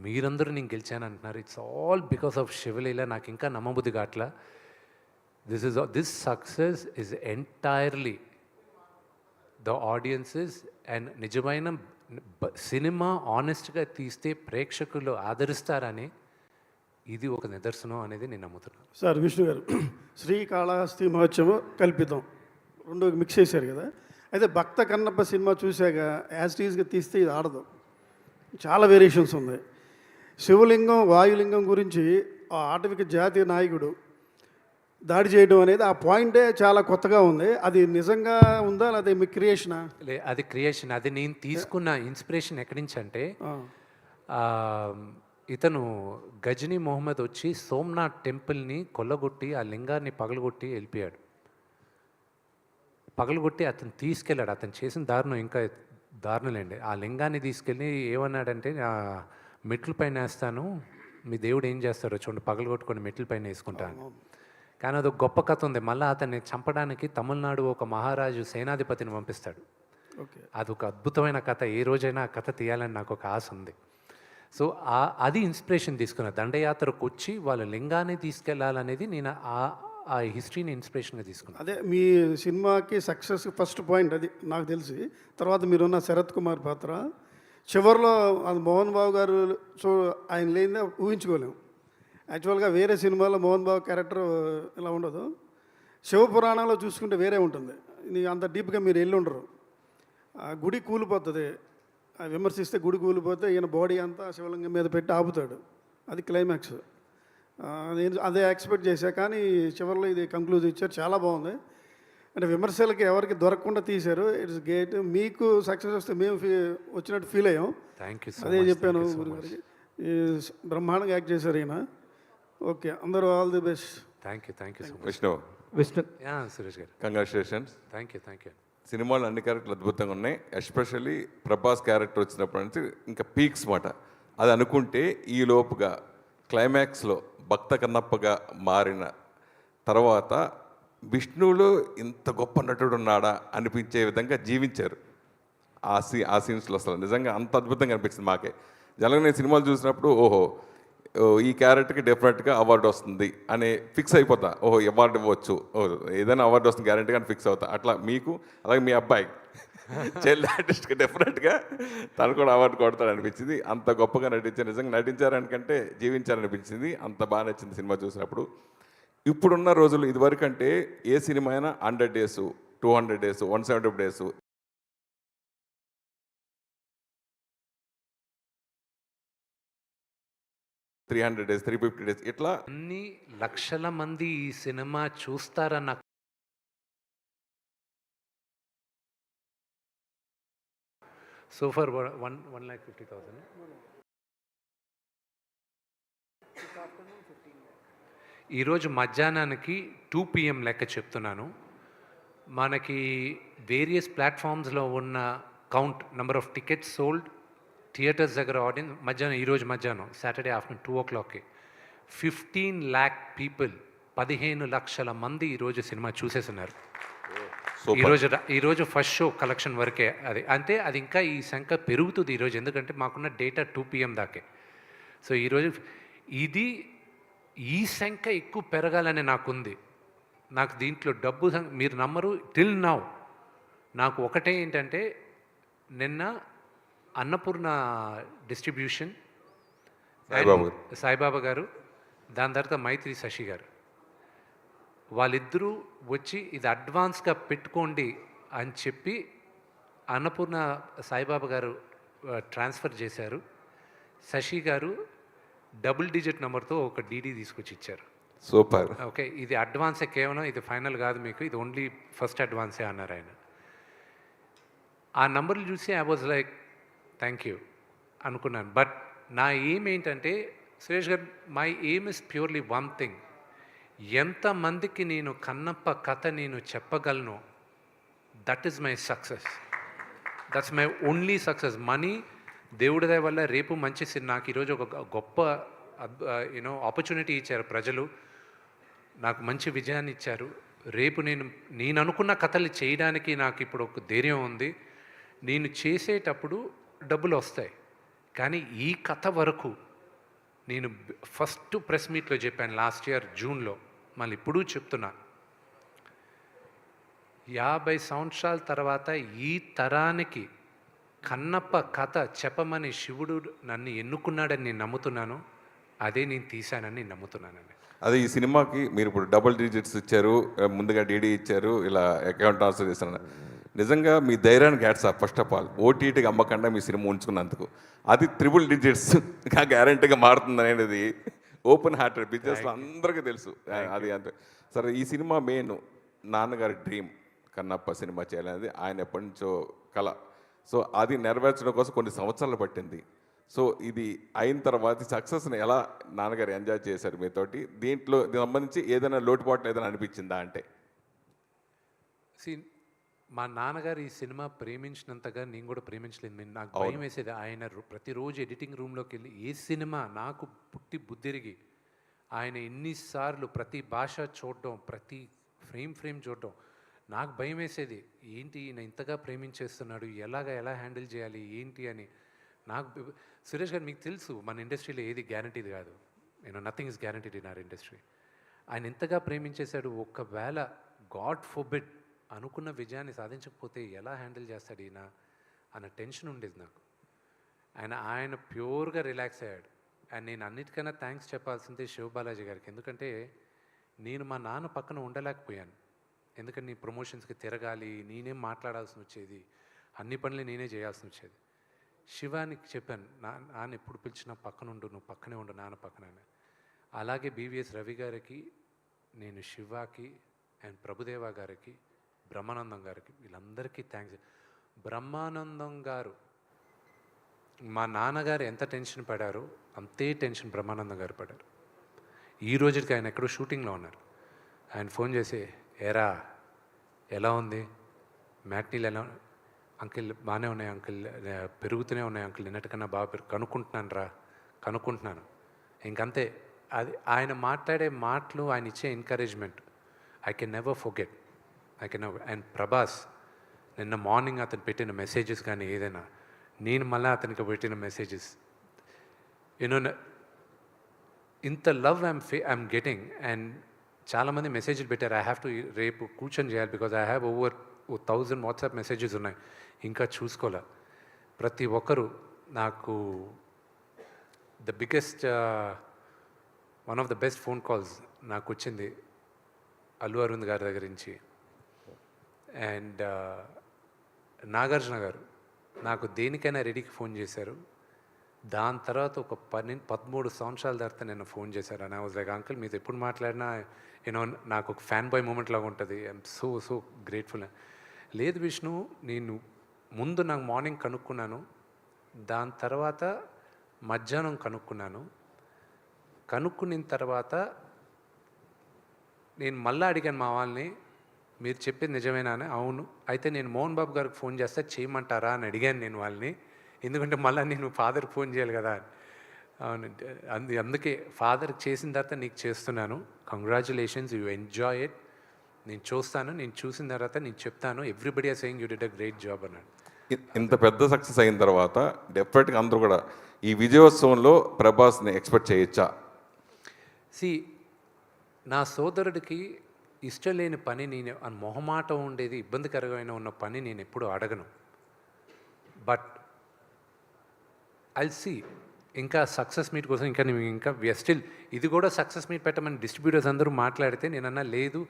C: మీరందరూ నేను గెలిచాను అంటున్నారు. ఇట్స్ ఆల్ బికాస్ ఆఫ్ శివలీల. నాకు ఇంకా నమ్మబుద్ధి కావట్లా. This success is entirely the audiences. And నిజమైన సినిమా ఆనెస్ట్గా తీస్తే ప్రేక్షకులు ఆదరిస్తారని ఇది ఒక నిదర్శనం అనేది నేను నమ్ముతున్నాను.
E: సార్ విష్ణు గారు, శ్రీకాళహస్తి మహోత్సవం కల్పితం రెండు మిక్స్ చేశారు కదా. అయితే భక్త కన్నప్ప సినిమా చూశాక యాజ్ టీజ్గా తీస్తే ఇది ఆడదు, చాలా వేరియేషన్స్ ఉన్నాయి. శివలింగం వాయులింగం గురించి ఆ ఆటవిక జాతీయ నాయకుడు దాడి చేయడం అనేది ఆ పాయింటే చాలా కొత్తగా ఉంది. అది నిజంగా ఉందా లేదా మీ క్రియేషనా?
C: అది క్రియేషన్. అది నేను తీసుకున్న ఇన్స్పిరేషన్ ఎక్కడి నుంచి అంటే ఇతను గజనీ మొహమ్మద్ వచ్చి సోమనాథ్ టెంపుల్ని కొల్లగొట్టి ఆ లింగాన్ని పగలగొట్టి వెళ్ళిపోయాడు. పగలగొట్టి అతను తీసుకెళ్ళాడు. అతను చేసిన దారుణం ఇంకా దారుణలేండి. ఆ లింగాన్ని తీసుకెళ్ళి ఏమన్నాడంటే మెట్ల పైన వేస్తాను, మీ దేవుడు ఏం చేస్తారో చూడండి, పగలగొట్టుకొని మెట్ల పైన వేసుకుంటాను. కానీ అదొక గొప్ప కథ ఉంది. మళ్ళీ అతన్ని చంపడానికి తమిళనాడు ఒక మహారాజు సేనాధిపతిని పంపిస్తాడు. అదొక అద్భుతమైన కథ. ఏ రోజైనా ఆ కథ తీయాలని నాకు ఒక ఆశ ఉంది. సో అది ఇన్స్పిరేషన్ తీసుకున్న. దండయాత్రకు వచ్చి వాళ్ళ లింగాన్ని తీసుకెళ్లాలనేది నేను ఆ హిస్టరీని ఇన్స్పిరేషన్గా తీసుకున్నాను.
E: అదే మీ సినిమాకి సక్సెస్ ఫస్ట్ పాయింట్ అది నాకు తెలిసి. తర్వాత మీరున్న శరత్ కుమార్ పాత్ర చివరిలో అది మోహన్ బాబు గారు. సో ఆయన లేనిదే ఊహించుకోలేము. యాక్చువల్గా వేరే సినిమాలో మోహన్ బాబు క్యారెక్టర్ ఇలా ఉండదు. శివపురాణంలో చూసుకుంటే వేరే ఉంటుంది. అంత డీప్గా మీరు వెళ్ళి ఉండరు. ఆ గుడి కూలిపోతుంది, విమర్శిస్తే గుడి కూలిపోతే ఈయన బాడీ అంతా శివలింగం మీద పెట్టి ఆపుతాడు. అది క్లైమాక్స్. నేను అదే ఎక్స్పెక్ట్ చేశా, కానీ చివరిలో ఇది కంక్లూజ్ ఇచ్చారు. చాలా బాగుంది. అంటే విమర్శలకి ఎవరికి దొరకకుండా తీశారు. It's great. మీకు సక్సెస్ వస్తే మేము వచ్చినట్టు ఫీల్ అయ్యాం.
C: Thank you.
E: అదే చెప్పాను గురుగారికి. బ్రహ్మాండంగా యాక్ట్ చేశారు ఈయన. ఓకే, అందరూ all the best.
C: Thank you so much.
F: Vishnu
C: Suresh గారు,
F: కంగ్రాచులేషన్స్.
C: Thank you.
F: సినిమాలో అన్ని క్యారెక్టర్లు అద్భుతంగా ఉన్నాయి. ఎస్పెషల్లీ ప్రభాస్ క్యారెక్టర్ వచ్చినప్పటి నుంచి ఇంకా పీక్స్ మాట. అది అనుకుంటే ఈ లోపుగా క్లైమాక్స్లో భక్త కన్నప్పగా మారిన తర్వాత విష్ణువులో ఇంత గొప్ప నటుడు ఉన్నాడా అనిపించే విధంగా జీవించారు ఆ సీన్స్లో. అసలు నిజంగా అంత అద్భుతంగా అనిపించింది మాకే. జనరల్గా నేను సినిమాలు చూసినప్పుడు ఈ క్యారెక్టర్కి డెఫినెట్గా అవార్డు వస్తుంది అని ఫిక్స్ అయిపోతా. అవార్డు ఇవ్వచ్చు, ఏదైనా అవార్డు వస్తుంది గ్యారెంటీగా అని ఫిక్స్ అవుతా. అట్లా మీకు, అలాగే మీ అబ్బాయి చైల్డ్ ఆర్టిస్ట్కి డెఫినెట్గా తను కూడా అవార్డు కొడతాడు అనిపించింది. అంత గొప్పగా నటించారు. నిజంగా నటించారనికంటే జీవించారనిపించింది. అంత బాగా నచ్చింది సినిమా చూసినప్పుడు. ఇప్పుడున్న రోజులు ఇదివరకు అంటే ఏ సినిమా అయినా 100 days, 200 days, 170 days, 300 days, 350 days ఇట్లా
C: అన్ని లక్షల మంది ఈ సినిమా చూస్తారన్న సో ఫర్ 1,50,000. ఈరోజు మధ్యాహ్నానికి 2 PM లెక్క చెప్తున్నాను. మనకి వేరియస్ ప్లాట్ఫామ్స్లో ఉన్న count number of tickets sold, theatres దగ్గర ఆడియన్స్ ఈరోజు మధ్యాహ్నం Saturday afternoon 2 o'clock 15 lakh people, 15 లక్షల మంది ఈరోజు సినిమా చూసేస్తున్నారు. ఈరోజు ఫస్ట్ షో కలెక్షన్ వరకే అది. అంటే అది ఇంకా ఈ సంఖ్య పెరుగుతుంది ఈరోజు, ఎందుకంటే మాకున్న డేటా 2 PM దాకే. సో ఈరోజు ఈ సంఖ్య ఎక్కువ పెరగాలని నాకుంది. నాకు దీంట్లో డబ్బు మీరు నమ్మరు, టిల్ నౌ నాకు ఒకటే ఏంటంటే, నిన్న అన్నపూర్ణ డిస్ట్రిబ్యూషన్ సాయిబాబా గారు, దాని తర్వాత మైత్రి శశి గారు, వాళ్ళిద్దరూ వచ్చి ఇది అడ్వాన్స్గా పెట్టుకోండి అని చెప్పి అన్నపూర్ణ సాయిబాబా గారు ట్రాన్స్ఫర్ చేశారు. శశి గారు డబుల్ డిజిట్ నెంబర్తో ఒక డీడీ తీసుకొచ్చి ఇచ్చారు.
F: సూపర్.
C: ఓకే, ఇది అడ్వాన్సే, కేవలం ఇది ఫైనల్ కాదు మీకు, ఇది ఓన్లీ ఫస్ట్ అడ్వాన్సే అన్నారు ఆయన. ఆ నంబర్లు చూసి I was like thank you అనుకున్నాను. బట్ నా ఎయిమ్ ఏంటంటే, సురేష్ గారు, my aim is purely one thing. ఎంతమందికి నేను కన్నప్ప కథ నేను చెప్పగలను, that is my success. That's my only success. Money దేవుడి దయ వల్ల రేపు మంచి నాకు ఈరోజు ఒక గొప్ప ఆపర్చునిటీ ఇచ్చారు ప్రజలు, నాకు మంచి విజయాన్ని ఇచ్చారు. రేపు నేను అనుకున్న కథలు చేయడానికి నాకు ఇప్పుడు ఒక ధైర్యం ఉంది. నేను చేసేటప్పుడు డబ్బులు వస్తాయి, కానీ ఈ కథ వరకు నేను ఫస్ట్ ప్రెస్ మీట్లో చెప్పాను లాస్ట్ ఇయర్ జూన్లో, మళ్ళీ ఇప్పుడు చెప్తున్నా, 50 సంవత్సరాల తర్వాత ఈ తరానికి కన్నప్ప కథ చెప్పమని శివుడు నన్ను ఎన్నుకున్నాడని నేను నమ్ముతున్నాను. అదే నేను తీశానని నేను నమ్ముతున్నానండి.
F: అదే ఈ సినిమాకి మీరు ఇప్పుడు డబుల్ డిజిట్స్ ఇచ్చారు, ముందుగా డీడీ ఇచ్చారు, ఇలా అకౌంట్ ట్రాన్స్ఫర్ చేస్తున్నారు. నిజంగా మీ ధైర్యానికి hats off. First of all ఓటీటీకి అమ్మకుండా మీ సినిమా ఉంచుకున్నందుకు. అది ట్రిపుల్ డిజిట్స్ గ్యారంటీగా మారుతుంది అనేది ఓపెన్ హార్టెడ్ బిజినెస్లో అందరికీ తెలుసు. అది అంతే. సరే, ఈ సినిమా మెయిన్ నాన్నగారి డ్రీమ్ కన్నప్ప సినిమా చేయాలనేది ఆయన ఎప్పటి నుంచో కళ. సో అది నెరవేర్చడం కోసం కొన్ని సంవత్సరాలు పట్టింది. సో ఇది అయిన తర్వాత సక్సెస్ని ఎలా నాన్నగారు ఎంజాయ్ చేశారు మీతోటి? దీంట్లో సంబంధించి ఏదైనా లోటుపాట్లు ఏదైనా అనిపించిందా అంటే?
C: మా నాన్నగారు ఈ సినిమా ప్రేమించినంతగా నేను కూడా ప్రేమించలేదు. నాకు భయం వేసేది. ఆయన ప్రతిరోజు ఎడిటింగ్ రూమ్లోకి వెళ్ళి ఏ సినిమా నాకు పుట్టి బుద్ధిరిగి ఆయన ఎన్నిసార్లు ప్రతి భాష చూడడం, ప్రతి ఫ్రేమ్ చూడడం, నాకు భయం వేసేది. ఏంటి ఈయన ఇంతగా ప్రేమించేస్తున్నాడు, ఎలా హ్యాండిల్ చేయాలి ఏంటి అని. నాకు సురేష్ గారు, మీకు తెలుసు మన ఇండస్ట్రీలో ఏది గ్యారంటీది కాదు. Nothing is guaranteed in our industry. ఆయన ఎంతగా ప్రేమించేశాడు. ఒకవేళ గాడ్ ఫోర్బిడ్ అనుకున్న విజయాన్ని సాధించకపోతే ఎలా హ్యాండిల్ చేస్తాడు ఈయన అన్న టెన్షన్ ఉండేది నాకు. ఆయన ప్యూర్గా రిలాక్స్ అయ్యాడు. అండ్ నేను అన్నిటికన్నా థ్యాంక్స్ చెప్పాల్సిందే శివబాలాజీ గారికి. ఎందుకంటే నేను మా నాన్న పక్కన ఉండలేకపోయాను. ఎందుకంటే నీ ప్రమోషన్స్కి తిరగాలి, నేనేం మాట్లాడాల్సి వచ్చేది, అన్ని పనులు నేనే చేయాల్సి వచ్చేది. శివానికి చెప్పాను, నాన్న ఎప్పుడు పిలిచినా పక్కన ఉండు, నువ్వు పక్కనే ఉండు నాన్న పక్కన. అలాగే బీవీఎస్ రవి గారికి, నేను శివాకి అండ్ ప్రభుదేవా గారికి, బ్రహ్మానందం గారికి, వీళ్ళందరికీ థ్యాంక్స్. బ్రహ్మానందం గారు, మా నాన్నగారు ఎంత టెన్షన్ పడారో అంతే టెన్షన్ బ్రహ్మానందం గారు పడారు. ఈ రోజుకి ఆయన ఎక్కడో షూటింగ్లో ఉన్నారు. ఆయన ఫోన్ చేసి, ఏరా ఎలా ఉంది, మ్యాట్నీలు ఎలా, అంకిల్ బాగానే ఉన్నాయి అంకిల్, పెరుగుతూనే ఉన్నాయి అంకిల్, నిన్నటికన్నా బాగా కనుక్కుంటున్నాను. ఇంకంతే. అది ఆయన మాట్లాడే మాటలు, ఆయన ఇచ్చే encouragement I can never forget. And Prabhas నిన్న మార్నింగ్ అతను పెట్టిన మెసేజెస్ కానీ ఏదైనా, నేను మళ్ళీ అతనికి పెట్టిన మెసేజెస్, ఇంత లవ్ ఐఎమ్ గెటింగ్. అండ్ చాలామంది మెసేజ్లు పెట్టారు, ఐ హ్యావ్ టు రేపు కూర్చొని చేయాలి because I have over 1000 WhatsApp messages ఉన్నాయి, ఇంకా చూసుకోలే. ప్రతి ఒక్కరు నాకు the biggest one of the best phone calls నాకు వచ్చింది అల్లు అరవింద్ గారి దగ్గర నుంచి. అండ్ నాగార్జున గారు నాకు దేనికైనా రెడీకి ఫోన్ చేశారు. దాని తర్వాత ఒక 13 సంవత్సరాల తర్వాత నేను ఫోన్ చేశారు. And I was like, uncle మీతో ఎప్పుడు మాట్లాడినా నాకు ఒక ఫ్యాన్ బాయ్ మూమెంట్ లాగా ఉంటుంది. I'm so grateful. లేదు విష్ణు, నేను ముందు నాకు మార్నింగ్ కనుక్కున్నాను, దాని తర్వాత మధ్యాహ్నం కనుక్కున్న తర్వాత నేను మళ్ళీ అడిగాను మా వాళ్ళని, మీరు చెప్పేది నిజమేనా అని. అవును, అయితే నేను మోహన్ బాబు గారికి ఫోన్ చేస్తే చేయమంటారా అని అడిగాను నేను వాళ్ళని. ఎందుకంటే మళ్ళీ నేను ఫాదర్కి ఫోన్ చేయాలి కదా. అవునంటే అందుకే ఫాదర్కి చేసిన తర్వాత నీకు చేస్తున్నాను. Congratulations, you enjoy it. నేను చూసిన తర్వాత నేను చెప్తాను. Everybody are saying you did a great job అన్నాడు.
F: ఇంత పెద్ద సక్సెస్ అయిన తర్వాత డెఫినెట్గా అందరూ కూడా ఈ విజయోత్సవంలో ప్రభాస్ని ఎక్స్పెక్ట్ చేయొచ్చా?
C: నా సోదరుడికి ఇష్టం లేని పని, నేను మొహమాటం ఉండేది, ఇబ్బందికరమైన ఉన్న పని నేను ఎప్పుడూ అడగను. బట్ ఐల్ సీ ఇంకా సక్సెస్ మీట్ కోసం ఇంకా స్టిల్ ఇది కూడా సక్సెస్ మీట్ పెట్టమని డిస్ట్రిబ్యూటర్స్ అందరూ మాట్లాడితే నేనన్నా లేదు,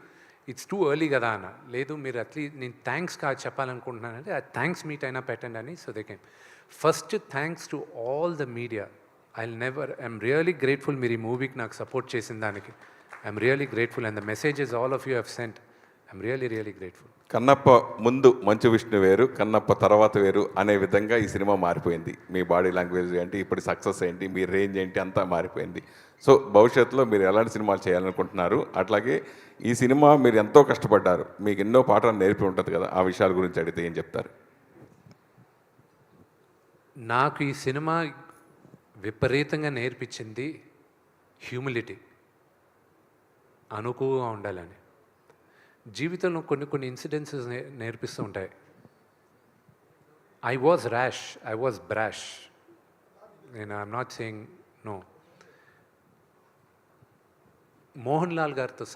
C: ఇట్స్ టూ ఎర్లీ కదా అన్న. లేదు, మీరు అట్లీస్ట్ నేను థ్యాంక్స్ చెప్పాలనుకుంటున్నానంటే ఆ థ్యాంక్స్ మీట్ అయినా పెట్టండి అని. So they can first thanks to all the media. I'm really grateful మీరు ఈ మూవీకి నాకు సపోర్ట్ చేసిన దానికి. I'm really grateful and the messages all of you have sent. I'm really grateful.
F: Kannappa ముందు మంచు విష్ణు వేరు, కన్నప్ప తర్వాత వేరు అనే విధంగా ఈ సినిమా మారిపోయింది. మీ బాడీ లాంగ్వేజ్ ఏంటి, ఇప్పుడు సక్సెస్ ఏంటి, మీ రేంజ్ ఏంటి, అంతా మారిపోయింది. సో భవిష్యత్తులో మీరు ఎలాంటి సినిమాలు చేయాలనుకుంటున్నారు? అట్లాగే ఈ సినిమా మీరు ఎంతో కష్టపడ్డారు, మీకు ఎన్నో పాఠాలు నేర్పి ఉంటుంది కదా, ఆ విషయాల గురించి అడిగితే ఏం చెప్తారు?
C: నాకు ఈ సినిమా విపరీతంగా నేర్పించింది హ్యూమిలిటీ, అనుకువగా ఉండాలని. జీవితంలో కొన్ని ఇన్సిడెన్సెస్ నేర్పిస్తూ ఉంటాయి. I was rash, I was brash. I'm not saying no. Mohan Lal గారితో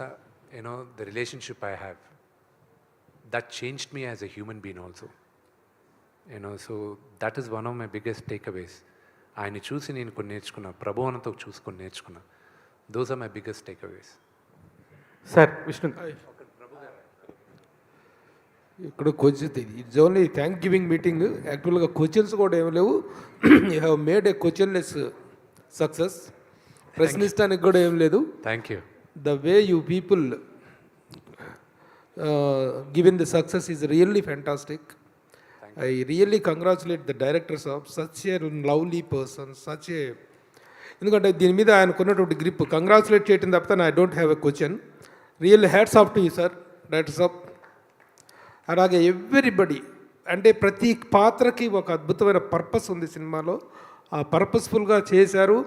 C: the relationship I have, that changed me as a human being also. So that is one of my biggest takeaways. ఆయన్ని చూసి నేను కొన్ని నేర్చుకున్నా, ప్రభువనంతో చూసుకొని నేర్చుకున్నా. Those are my biggest takeaways.
G: Sir Vishnu
D: ఇక్కడ question it's only thanksgiving meeting. యాక్చువల్గా questions కూడా ఏమి లేవు. You have made a questionless success. ప్రశ్నిస్తానికి కూడా ఏం లేదు.
C: Thank you.
D: The way you people given the success is really fantastic. I really congratulate the directors of such a lovely person, such a, ఎందుకంటే దీని మీద ఆయనకున్నటువంటి గ్రిప్ కంగ్రాచులేట్ చేయటం తప్పితే I don't have a question. Really hats off to you sir, directors of. అలాగే everybody, అంటే ప్రతి పాత్రకి ఒక అద్భుతమైన పర్పస్ ఉంది సినిమాలో. ఆ పర్పస్ఫుల్గా చేశారు.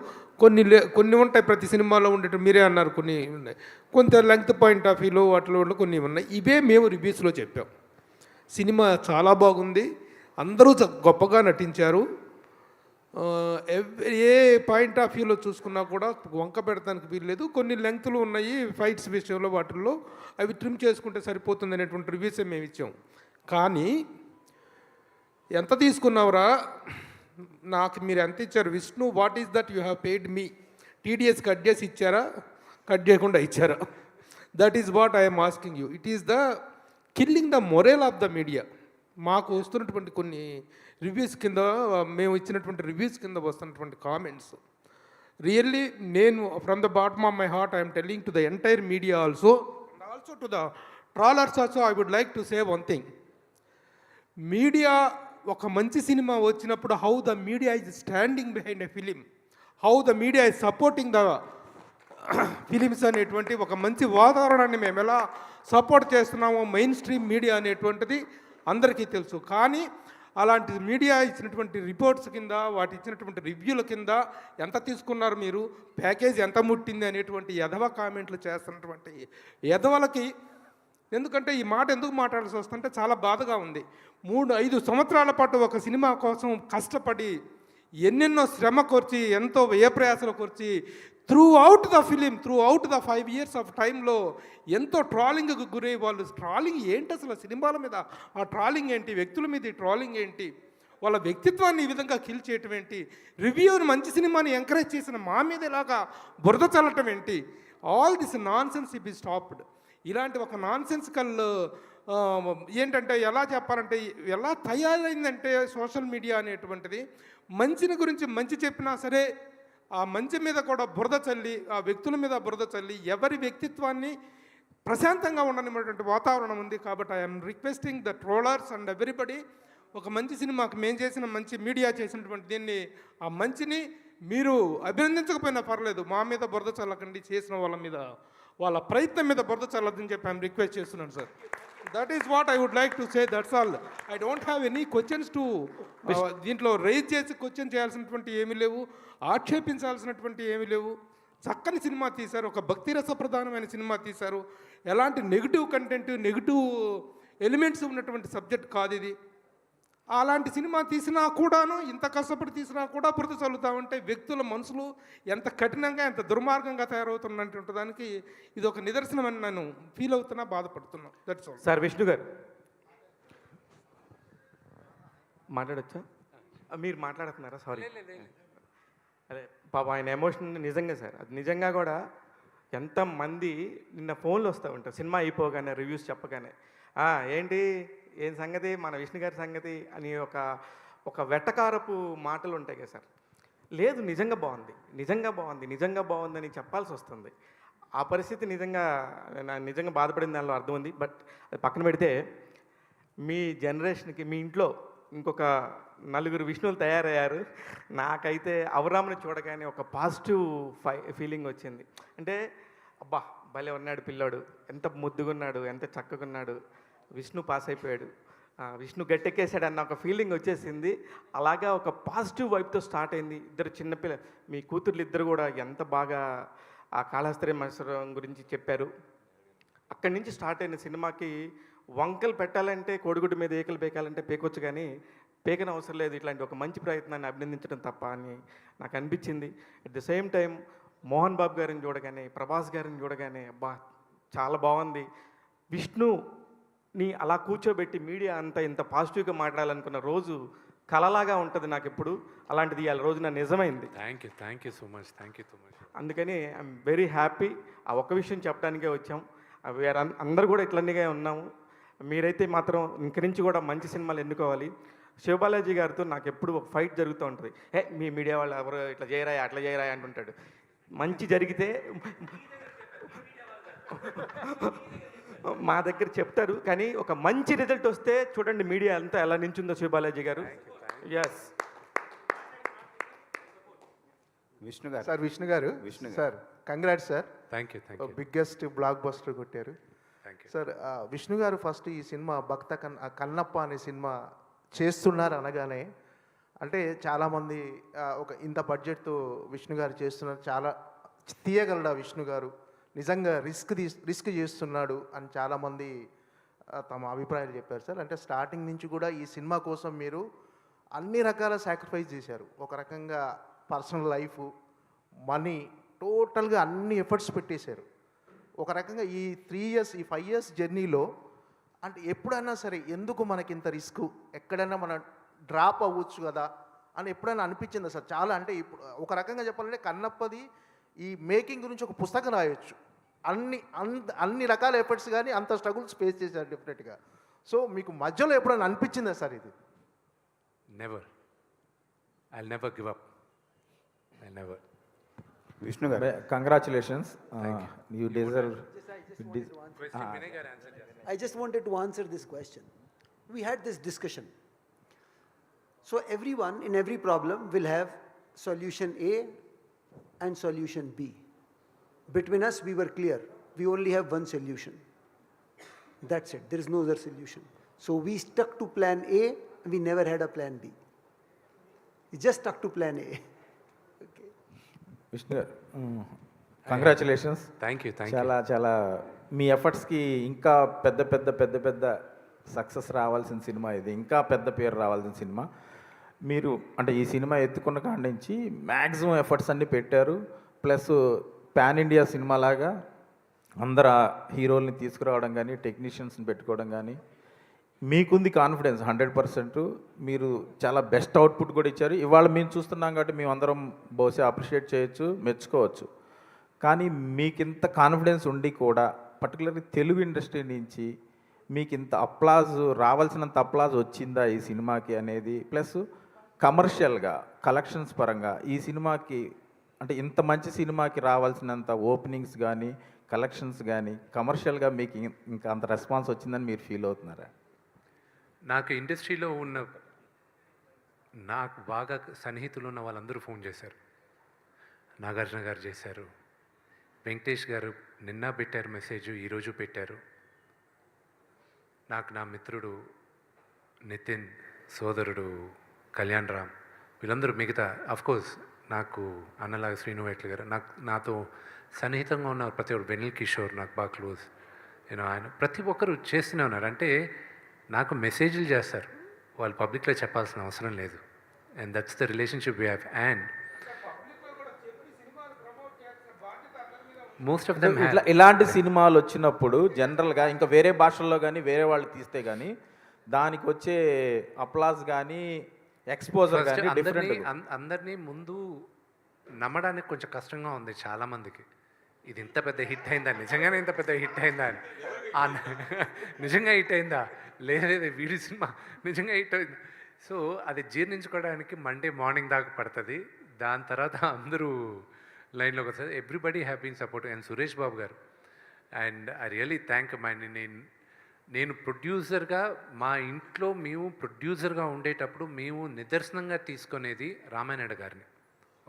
D: కొన్ని ఉంటాయి ప్రతి సినిమాలో ఉండేవి, మీరే అన్నారు కొన్ని ఉన్నాయి. కొంత లెంగ్త్ పాయింట్ ఆఫ్ వ్యూలో వాటిలో కొన్ని ఉన్నాయి. ఇవే మేము రివ్యూస్లో చెప్పాం. సినిమా చాలా బాగుంది, అందరూ గొప్పగా నటించారు. ఏ పాయింట్ ఆఫ్ వ్యూలో చూసుకున్నా కూడా వంక పెడతానికి వీల్లేదు. కొన్ని లెంగ్త్లు ఉన్నాయి ఫైట్స్ విషయంలో, వాటిల్లో అవి ట్రిమ్ చేసుకుంటే సరిపోతుంది అనేటువంటి రివ్యూసే మేము ఇచ్చాం. కానీ ఎంత తీసుకున్నావురా, నాకు మీరు ఎంత ఇచ్చారు Vishnu, what is that you have paid me? TDS cut చేసి ఇచ్చారా, కట్ చేయకుండా ఇచ్చారా? That is what I'm asking you. It is the killing the moral of the media. మాకు వస్తున్నటువంటి కొన్ని రివ్యూస్ కింద, మేము ఇచ్చినటువంటి రివ్యూస్ కింద వస్తున్నటువంటి కామెంట్స్, రియల్లీ నేను from the bottom of my heart I'm telling to the entire media also to the trollers also I would like to say one thing. Media ఒక మంచి సినిమా వచ్చినప్పుడు how the media is standing behind a film, how the media is supporting the films అనేటువంటి ఒక మంచి వాతావరణాన్ని మేము ఎలా సపోర్ట్ చేస్తున్నామో మెయిన్ స్ట్రీమ్ మీడియా అనేటువంటిది అందరికీ తెలుసు. కానీ అలాంటి మీడియా ఇచ్చినటువంటి రిపోర్ట్స్ కింద, వాటి ఇచ్చినటువంటి రివ్యూల కింద ఎంత తీసుకున్నారు మీరు, ప్యాకేజ్ ఎంత ముట్టింది అనేటువంటి ఎదవ కామెంట్లు చేస్తున్నటువంటి ఎదవలకి, ఎందుకంటే ఈ మాట ఎందుకు మాట్లాడాల్సి వస్తుంటే చాలా బాధగా ఉంది. 3-5 సంవత్సరాల పాటు ఒక సినిమా కోసం కష్టపడి ఎన్నెన్నో శ్రమ కోర్చి, ఎంతో వ్యయప్రయాసలు కోర్చి, throughout the film, throughout the 5 years of టైంలో ఎంతో ట్రాలింగ్కి గురై, వాళ్ళు ట్రాలింగ్ ఏంటి అసలు, సినిమాల మీద ఆ ట్రాలింగ్ ఏంటి, వ్యక్తుల మీద ఈ ట్రాలింగ్ ఏంటి, వాళ్ళ వ్యక్తిత్వాన్ని ఈ విధంగా కిల్ చేయటం ఏంటి, రివ్యూని మంచి సినిమాని ఎంకరేజ్ చేసిన మా మీద ఇలాగా బురద చల్లటం ఏంటి, all this non sense B stopped. ఇలాంటి ఒక నాన్ సెన్సికల్ ఏంటంటే ఎలా చెప్పాలంటే, ఎలా తయారైందంటే సోషల్ మీడియా అనేటువంటిది, మంచిని గురించి మంచి చెప్పినా సరే ఆ మంచి మీద కూడా బురద చల్లి, ఆ వ్యక్తుల మీద బురద చల్లి, ఎవరి వ్యక్తిత్వాన్ని ప్రశాంతంగా ఉండనిటువంటి వాతావరణం ఉంది. కాబట్టి I'm requesting the trollers and everybody, ఒక మంచి సినిమాకి మేము చేసిన మంచి మీడియా చేసినటువంటి దీన్ని, ఆ మంచిని మీరు అభినందించకపోయినా పర్లేదు, మా మీద బురద చల్లకండి, చేసిన వాళ్ళ మీద, వాళ్ళ ప్రయత్నం మీద బురద చల్లదని చెప్పి ఐఎమ్ రిక్వెస్ట్ చేస్తున్నాను sir. That is what I would like to say, that's all. I don't have any questions to దీంట్లో రైజ్ చేసి క్వశ్చన్ చేయాల్సినటువంటి ఏమీ లేవు, ఆక్షేపించాల్సినటువంటి ఏమీ లేవు. చక్కని సినిమా తీశారు, ఒక భక్తి రసప్రధానమైన సినిమా తీశారు. ఎలాంటి నెగిటివ్ కంటెంట్, నెగిటివ్ ఎలిమెంట్స్ ఉన్నటువంటి సబ్జెక్ట్ కాదు ఇది. అలాంటి సినిమా తీసినా కూడాను, ఇంత కష్టపడి తీసినా కూడా బురద చల్లుతామంటే వ్యక్తుల మనసులు ఎంత కఠినంగా, ఎంత దుర్మార్గంగా తయారవుతున్నటువంటి దానికి ఇది ఒక నిదర్శనం అని నేను ఫీల్ అవుతున్నా, బాధపడుతున్నా. That's all.
G: సార్ విష్ణు గారు మాట్లాడచ్చా? మీరు మాట్లాడుతున్నారా? సారీ. అదే పాప ఆయన ఎమోషన్ నిజంగా సార్, అది నిజంగా కూడా ఎంతమంది నిన్న ఫోన్లు వస్తూ ఉంటారు సినిమా అయిపోగానే, రివ్యూస్ చెప్పగానే, ఏంటి ఏం సంగతి, మన విష్ణు గారి సంగతి అని ఒక వెటకారపు మాటలు ఉంటాయి కదా సార్. లేదు, నిజంగా బాగుంది, నిజంగా బాగుంది, నిజంగా బాగుందని చెప్పాల్సి వస్తుంది. ఆ పరిస్థితి నిజంగా బాధపడిన దానిలో అర్థం ఉంది. బట్ అది పక్కన పెడితే, మీ జనరేషన్కి మీ ఇంట్లో ఇంకొక 4 విష్ణువులు తయారయ్యారు. నాకైతే అవరాముని చూడగానే ఒక పాజిటివ్ ఫీలింగ్ వచ్చింది. అంటే అబ్బా భలే ఉన్నాడు పిల్లోడు, ఎంత ముద్దుగున్నాడు, ఎంత చక్కగున్నాడు, విష్ణు పాస్ అయిపోయాడు, విష్ణు గట్టెక్కేసాడు అన్న ఒక ఫీలింగ్ వచ్చేసింది. అలాగా ఒక పాజిటివ్ వైపుతో స్టార్ట్ అయింది. ఇద్దరు చిన్నపిల్ల, మీ కూతుర్లు ఇద్దరు కూడా ఎంత బాగా ఆ కాళహస్త్రి మత్సరం గురించి చెప్పారు. అక్కడి నుంచి స్టార్ట్ అయిన సినిమాకి వంకలు పెట్టాలంటే కోడిగుడ్డు మీద ఏకలు పేకాలంటే పేకొచ్చు, కానీ పేకన అవసరం లేదు, ఇట్లాంటి ఒక మంచి ప్రయత్నాన్ని అభినందించడం తప్ప అని నాకు అనిపించింది. At the same time Mohan Babu గారిని చూడగానే, ప్రభాస్ గారిని చూడగానే అబ్బా చాలా బాగుంది. విష్ణుని అలా కూర్చోబెట్టి మీడియా అంతా ఇంత పాజిటివ్గా మాట్లాడాలనుకున్న రోజు కలలాగా ఉంటుంది నాకు ఎప్పుడు. అలాంటిది ఇవాళ రోజు నా నిజమైంది.
C: Thank you so much.
G: అందుకని ఐఎమ్ వెరీ హ్యాపీ. ఆ ఒక్క విషయం చెప్పడానికే వచ్చాం. వేరే అందరూ కూడా ఇట్లన్నీగా ఉన్నాము. మీరైతే మాత్రం ఇంక నుంచి కూడా మంచి సినిమాలు ఎన్నుకోవాలి. శివబాలాజీ గారితో నాకు ఎప్పుడు ఒక ఫైట్ జరుగుతూ ఉంటుంది. మీ మీడియా వాళ్ళు ఎవరు ఇట్లా చేయరాయి అట్లా చేయరాయి అంటుంటాడు. మంచి జరిగితే మా దగ్గర చెప్తారు, కానీ ఒక మంచి రిజల్ట్ వస్తే చూడండి మీడియా అంతా ఎలా నించుందో శివబాలాజీ గారు. Yes
H: Vishnu garu.
I: Sir Vishnu garu, sir congrats sir,
C: thank you
I: biggest block buster కొట్టారు సార్. విష్ణు గారు ఫస్ట్ ఈ సినిమా భక్త కన్నప్ప అనే సినిమా చేస్తున్నారు అనగానే, అంటే చాలామంది ఒక ఇంత బడ్జెట్తో విష్ణు గారు చేస్తున్నారు, చాలా తీయగలడా విష్ణు గారు, నిజంగా రిస్క్ చేస్తున్నాడు అని చాలామంది తమ అభిప్రాయాలు చెప్పారు సార్. అంటే స్టార్టింగ్ నుంచి కూడా ఈ సినిమా కోసం మీరు అన్ని రకాల సాక్రిఫైస్ చేశారు. ఒక రకంగా పర్సనల్ లైఫ్, మనీ, టోటల్గా అన్ని ఎఫర్ట్స్ పెట్టేశారు. ఒక రకంగా ఈ 3 years ఈ 5 years జర్నీలో అంటే ఎప్పుడైనా సరే ఎందుకు మనకి ఇంత రిస్క్, ఎక్కడైనా మనం డ్రాప్ అవ్వచ్చు కదా అని ఎప్పుడైనా అనిపించిందా సార్? చాలా అంటే ఇప్పుడు ఒక రకంగా చెప్పాలంటే కన్నప్పది ఈ మేకింగ్ గురించి ఒక పుస్తకం రాయొచ్చు. అన్ని రకాల ఎఫర్ట్స్ కానీ అంత స్ట్రగుల్స్ ఫేస్ చేశారు డెఫినెట్గా. సో మీకు మధ్యలో ఎప్పుడైనా అనిపించిందా సార్ ఇది?
C: I'll never give up.
H: Vishnu గారు,
J: congratulations, you deserve.
K: I just wanted to answer this question. We had this discussion. So everyone in every problem will have solution A and solution B. Between us, we were clear. We only have one solution. That's it. There is no other solution. So we stuck to plan A, and we never had a plan B. We just stuck to plan A.
J: Vishnu గారు, congratulations.
C: Thank you
J: చాలా మీ ఎఫర్ట్స్కి ఇంకా పెద్ద success రావాల్సిన cinema ఇది, ఇంకా పెద్ద పేరు రావాల్సిన సినిమా. మీరు అంటే ఈ సినిమా ఎత్తుకున్న కాడి నుంచి మ్యాక్సిమం ఎఫర్ట్స్ అన్నీ పెట్టారు. ప్లస్ పాన్ ఇండియా సినిమా లాగా అందరు హీరోల్ని తీసుకురావడం కానీ, టెక్నీషియన్స్ని పెట్టుకోవడం కానీ, మీకుంది కాన్ఫిడెన్స్ 100%. మీరు చాలా బెస్ట్ అవుట్పుట్ కూడా ఇచ్చారు. ఇవాళ మేము చూస్తున్నాం కాబట్టి మేము అందరం బహుశా అప్రిషియేట్ చేయొచ్చు, మెచ్చుకోవచ్చు. కానీ మీకు ఇంత కాన్ఫిడెన్స్ ఉండి కూడా పర్టికులర్గా తెలుగు ఇండస్ట్రీ నుంచి మీకు ఇంత అప్లాజ్, రావాల్సినంత అప్లాజ్ వచ్చిందా ఈ సినిమాకి అనేది, ప్లస్ కమర్షియల్గా కలెక్షన్స్ పరంగా ఈ సినిమాకి అంటే ఇంత మంచి సినిమాకి రావాల్సినంత ఓపెనింగ్స్ కానీ, కలెక్షన్స్ కానీ, కమర్షియల్గా మీకు ఇంకా అంత రెస్పాన్స్ వచ్చిందని మీరు ఫీల్ అవుతున్నారా?
C: నాకు ఇండస్ట్రీలో ఉన్న నాకు బాగా సన్నిహితులు ఉన్న వాళ్ళందరూ ఫోన్ చేశారు. నాగార్జున గారు చేశారు, వెంకటేష్ గారు నిన్న పెట్టారు మెసేజ్, ఈరోజు పెట్టారు. నాకు నా మిత్రుడు నితిన్, సోదరుడు కళ్యాణ్ రామ్, వీళ్ళందరూ మిగతా అఫ్కోర్స్ నాకు అన్నలాగా శ్రీనువేట్ల గారు, నాతో సన్నిహితంగా ఉన్న ప్రతి ఒక్కరు, వెనిల్ కిషోర్ నాకు బాగా క్లోజ్, ఆయన ప్రతి ఒక్కరు చేస్తూనే ఉన్నారు. అంటే నాకు మెసేజ్లు చేస్తారు, వాళ్ళు పబ్లిక్లో చెప్పాల్సిన అవసరం లేదు. And that's the relationship we have. And most of them
J: ఇలాంటి సినిమాలు వచ్చినప్పుడు జనరల్గా ఇంకా వేరే భాషల్లో కానీ వేరే వాళ్ళు తీస్తే కానీ దానికి వచ్చే అప్లాజ్ కానీ ఎక్స్పోజర్ కానీ
C: అందరినీ ముందు నమ్మడానికి కొంచెం కష్టంగా ఉంది చాలామందికి. ఇది ఇంత పెద్ద హిట్ అయిందా, నిజంగానే ఇంత పెద్ద హిట్ అయిందా అని, నిజంగా హిట్ అయిందా, లేదు వీడి సినిమా నిజంగా హిట్ అయింది. సో అది జీర్ణించుకోవడానికి మండే మార్నింగ్ దాకా పడుతుంది. దాని తర్వాత అందరూ లైన్లోకి వస్తుంది. Everybody have been support. And Suresh Babu garu, and I really thank నేను ప్రొడ్యూసర్గా మా ఇంట్లో మేము ప్రొడ్యూసర్గా ఉండేటప్పుడు మేము నిదర్శనంగా తీసుకునేది రామానాయుడు గారిని.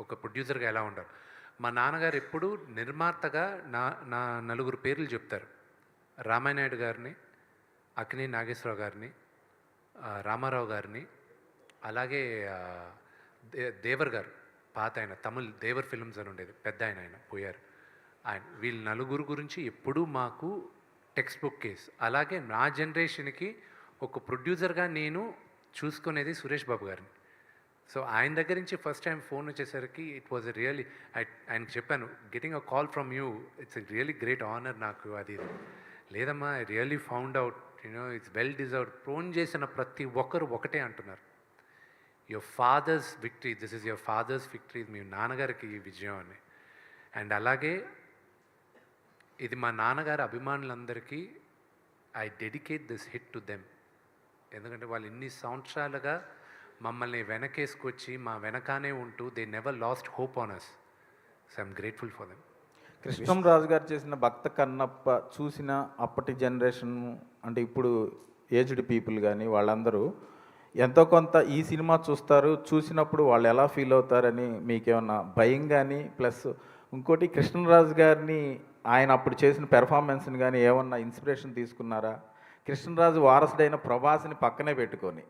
C: ఒక ప్రొడ్యూసర్గా ఎలా ఉండాలి. మా నాన్నగారు ఎప్పుడు నిర్మాతగా నా నలుగురు పేర్లు చెప్తారు. రామానాయుడు గారిని, అక్కినే నాగేశ్వరరావు గారిని, రామారావు గారిని, అలాగే దేవర్ గారు, పాత ఆయన తమిళ్ దేవర్ ఫిల్మ్స్ అని ఉండేది, పెద్ద ఆయన పోయారు. వీళ్ళ నలుగురు గురించి ఎప్పుడూ మాకు టెక్స్ట్ బుక్ కేస్. అలాగే నా జనరేషన్కి ఒక ప్రొడ్యూసర్గా నేను చూసుకునేది సురేష్ బాబు గారిని. సో ఆయన దగ్గర నుంచి ఫస్ట్ టైం ఫోన్ వచ్చేసరికి ఇట్ వాజ్ రియలీ ఆయనకి చెప్పాను, getting a call from you it's a really great honour నాకు. అది లేదమ్మా, I really found out it's well deserved. Phone చేసిన ప్రతి ఒక్కరు ఒకటే అంటున్నారు, your father's victory, this is your father's victory, మీ నాన్నగారికి ఈ విజయం అని. అండ్ అలాగే ఇది మా నాన్నగారి అభిమానులందరికీ I dedicate this hit to them. ఎందుకంటే వాళ్ళు ఇన్ని సంవత్సరాలుగా మమ్మల్ని వెనకేసుకొచ్చి మా వెనకానే ఉంటూ they never lost hope on us. So I'm grateful for them.
J: Krishnam Raju garu చేసిన భక్త కన్నప్ప చూసిన అప్పటి జనరేషన్, అంటే ఇప్పుడు ఏజ్డ్ పీపుల్ కానీ వాళ్ళందరూ ఎంతో కొంత ఈ సినిమా చూస్తారు, చూసినప్పుడు వాళ్ళు ఎలా ఫీల్ అవుతారని మీకేమన్నా భయం కానీ, ప్లస్ ఇంకోటి కృష్ణరాజు గారిని ఆయన అప్పుడు చేసిన పెర్ఫార్మెన్స్ని కానీ ఏమన్నా ఇన్స్పిరేషన్ తీసుకున్నారా? కృష్ణరాజు వారసుడైన ప్రభాస్ని పక్కనే పెట్టుకొని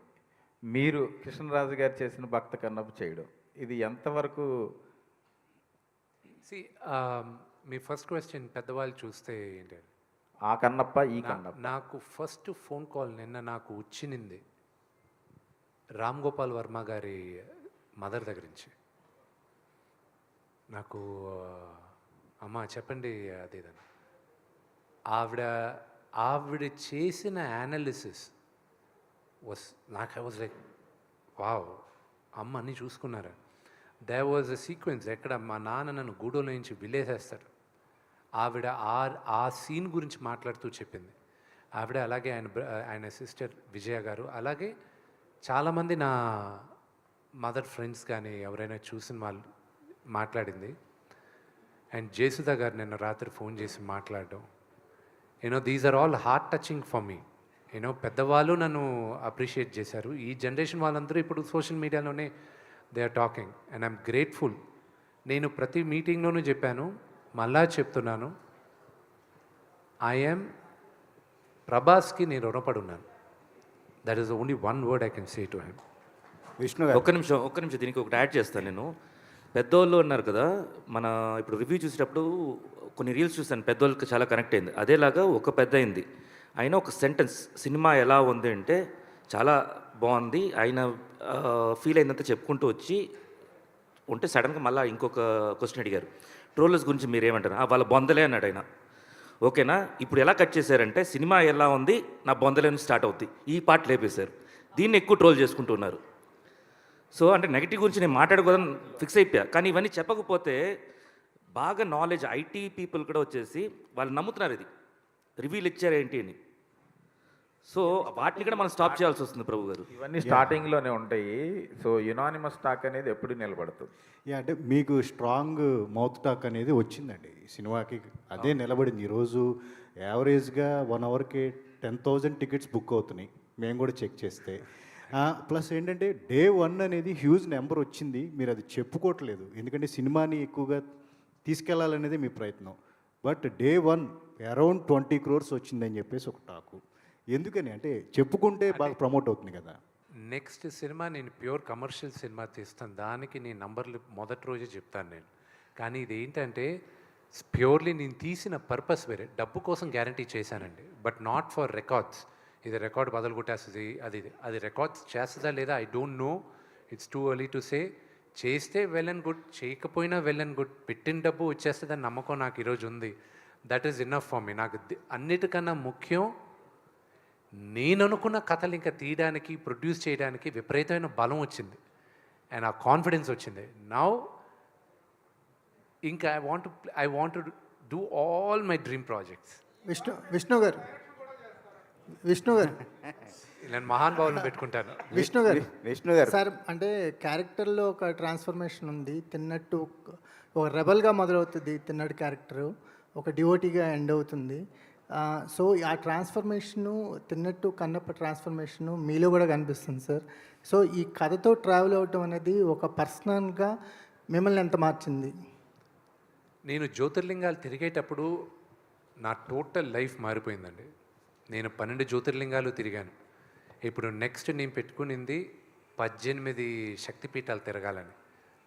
J: మీరు కృష్ణరాజు గారు చేసిన భక్త కన్నప్ప చేయడం, ఇది ఎంతవరకు?
C: మీ ఫస్ట్ క్వశ్చన్ పెద్దవాళ్ళు చూస్తే ఏంటి,
J: ఆ కన్నప్ప ఈ కన్నప్ప.
C: నాకు ఫస్ట్ ఫోన్ కాల్ నిన్న నాకు వచ్చింది రామ్ గోపాల్ వర్మ గారి మదర్ దగ్గర నుంచి. నాకు అమ్మ చెప్పండి అదేదని, ఆవిడ చేసిన యానాలిసిస్ వాస్ నాకు ఐ వాజ్ లైక్ వావ్, అమ్మ అన్నీ చూసుకున్నారా. దేర్ వాజ్ అ సీక్వెన్స్ ఎక్కడ మా నాన్న నన్ను గూడోలో నుంచి విలేసేస్తాడు, ఆవిడ ఆ సీన్ గురించి మాట్లాడుతూ చెప్పింది ఆవిడ. అలాగే ఆయన సిస్టర్ విజయ గారు, అలాగే చాలామంది నా మదర్ ఫ్రెండ్స్ కానీ ఎవరైనా చూసిన వాళ్ళు మాట్లాడింది. అండ్ జయసుధ గారు నిన్న రాత్రి ఫోన్ చేసి మాట్లాడడం, these are all heart touching for me. పెద్దవాళ్ళు నన్ను అప్రిషియేట్ చేశారు. ఈ జనరేషన్ వాళ్ళందరూ ఇప్పుడు సోషల్ మీడియాలోనే they are talking and I'm grateful. నేను ప్రతి మీటింగ్లోనూ చెప్పాను, మళ్ళా చెప్తున్నాను, ఐఎమ్ ప్రభాస్కి నేను రుణపడున్నాను. That is only one word I can say to him.
H: Vishnu garu
L: ఒక్క నిమిషం దీనికి ఒకటి యాడ్ చేస్తాను నేను. పెద్దోళ్ళు అన్నారు కదా, మన ఇప్పుడు రివ్యూ చూసేటప్పుడు కొన్ని రీల్స్ చూసాను, పెద్దోళ్ళకి చాలా కనెక్ట్ అయింది. అదేలాగా ఒక పెద్ద అయింది ఆయన ఒక సెంటెన్స్, సినిమా ఎలా ఉంది అంటే చాలా బాగుంది, ఆయన ఫీల్ అయిందంతా చెప్పుకుంటూ వచ్చి ఉంటే సడన్గా మళ్ళీ ఇంకొక క్వశ్చన్ అడిగారు, ట్రోలర్స్ గురించి మీరేమంటారు? వాళ్ళ బొందలే అన్నాడు ఆయన. ఓకేనా, ఇప్పుడు ఎలా కట్ చేశారంటే సినిమా ఎలా ఉంది నా బొందలే నుంచి స్టార్ట్ అవుతుంది, ఈ పార్ట్ లేపేశారు, దీన్ని ఎక్కువ ట్రోల్ చేసుకుంటున్నారు. సో అంటే నెగిటివ్ గురించి నేను మాట్లాడుకోవడం ఫిక్స్ అయిపోయా. కానీ ఇవన్నీ చెప్పకపోతే బాగా నాలెడ్జ్ ఐటీ పీపుల్ కూడా వచ్చేసి వాళ్ళు నమ్ముతున్నారు ఇది రివ్యూలు ఇచ్చారేంటి అని. సో వాటిని కూడా మనం స్టాప్ చేయాల్సి వస్తుంది ప్రభు గారు.
J: ఇవన్నీ స్టార్టింగ్లోనే ఉంటాయి. సో యునానిమస్ టాక్ అనేది ఎప్పుడు నిలబడుతుంది.
M: అంటే మీకు స్ట్రాంగ్ మౌత్ టాక్ అనేది వచ్చిందండి ఈ సినిమాకి, అదే నిలబడింది. ఈరోజు యావరేజ్గా 1 అవర్కి 10,000 టికెట్స్ బుక్ అవుతున్నాయి మేము కూడా చెక్ చేస్తే. ప్లస్ ఏంటంటే డే 1 అనేది హ్యూజ్ నెంబర్ వచ్చింది, మీరు అది చెప్పుకోవట్లేదు ఎందుకంటే సినిమాని ఎక్కువగా తీసుకెళ్లాలనేది మీ ప్రయత్నం. బట్ డే 1 అరౌండ్ 20 crores వచ్చిందని చెప్పేసి ఒక టాకు. ఎందుకని అంటే చెప్పుకుంటే బాగా ప్రమోట్ అవుతుంది కదా.
C: నెక్స్ట్ సినిమా నేను ప్యూర్ కమర్షియల్ సినిమా తీస్తాను, దానికి నేను నంబర్లు మొదటి రోజే చెప్తాను నేను. కానీ ఇది ఏంటంటే ప్యూర్లీ నేను తీసిన పర్పస్ వేరే, డబ్బు కోసం గ్యారంటీ చేశానండి, బట్ నాట్ ఫర్ రికార్డ్స్. ఇది రికార్డ్ బదులు కొట్టేస్తుంది, అది రికార్డ్స్ చేస్తుందా లేదా I don't know, it's too early to say. చేస్తే వెల్ అండ్ గుడ్, చేయకపోయినా వెల్ అండ్ గుడ్, పెట్టిన డబ్బు వచ్చేస్తుందని నమ్మకం నాకు ఈరోజు ఉంది. That is enough for me. నాకు అన్నిటికన్నా ముఖ్యం నేను అనుకున్న కథలు ఇంకా తీయడానికి ప్రొడ్యూస్ చేయడానికి విపరీతమైన బలం వచ్చింది అండ్ ఆ కాన్ఫిడెన్స్ వచ్చింది. నౌ ఇంకా I want to do all my dream projects.
E: Vishnu గారు
C: నేను మహానుభావులను పెట్టుకుంటాను.
H: విష్ణు గారు
E: సార్, అంటే క్యారెక్టర్లో ఒక ట్రాన్స్ఫర్మేషన్ ఉంది. తిన్నట్టు ఒక రెబల్గా మొదలవుతుంది తిన్నట్టు క్యారెక్టరు, ఒక డివోటీగా ఎండ్ అవుతుంది. సో ఆ ట్రాన్స్ఫర్మేషను తిన్నట్టు కన్నప్ప ట్రాన్స్ఫర్మేషను మీలో కూడా కనిపిస్తుంది సార్. సో ఈ కథతో ట్రావెల్ అవ్వటం అనేది ఒక పర్సనల్గా మిమ్మల్ని ఎంత మార్చింది?
C: నేను జ్యోతిర్లింగాలు తిరిగేటప్పుడు నా టోటల్ లైఫ్ మారిపోయిందండి. నేను 12 జ్యోతిర్లింగాలు తిరిగాను. ఇప్పుడు నెక్స్ట్ నేను పెట్టుకునింది 18 శక్తిపీఠాలు తిరగాలని.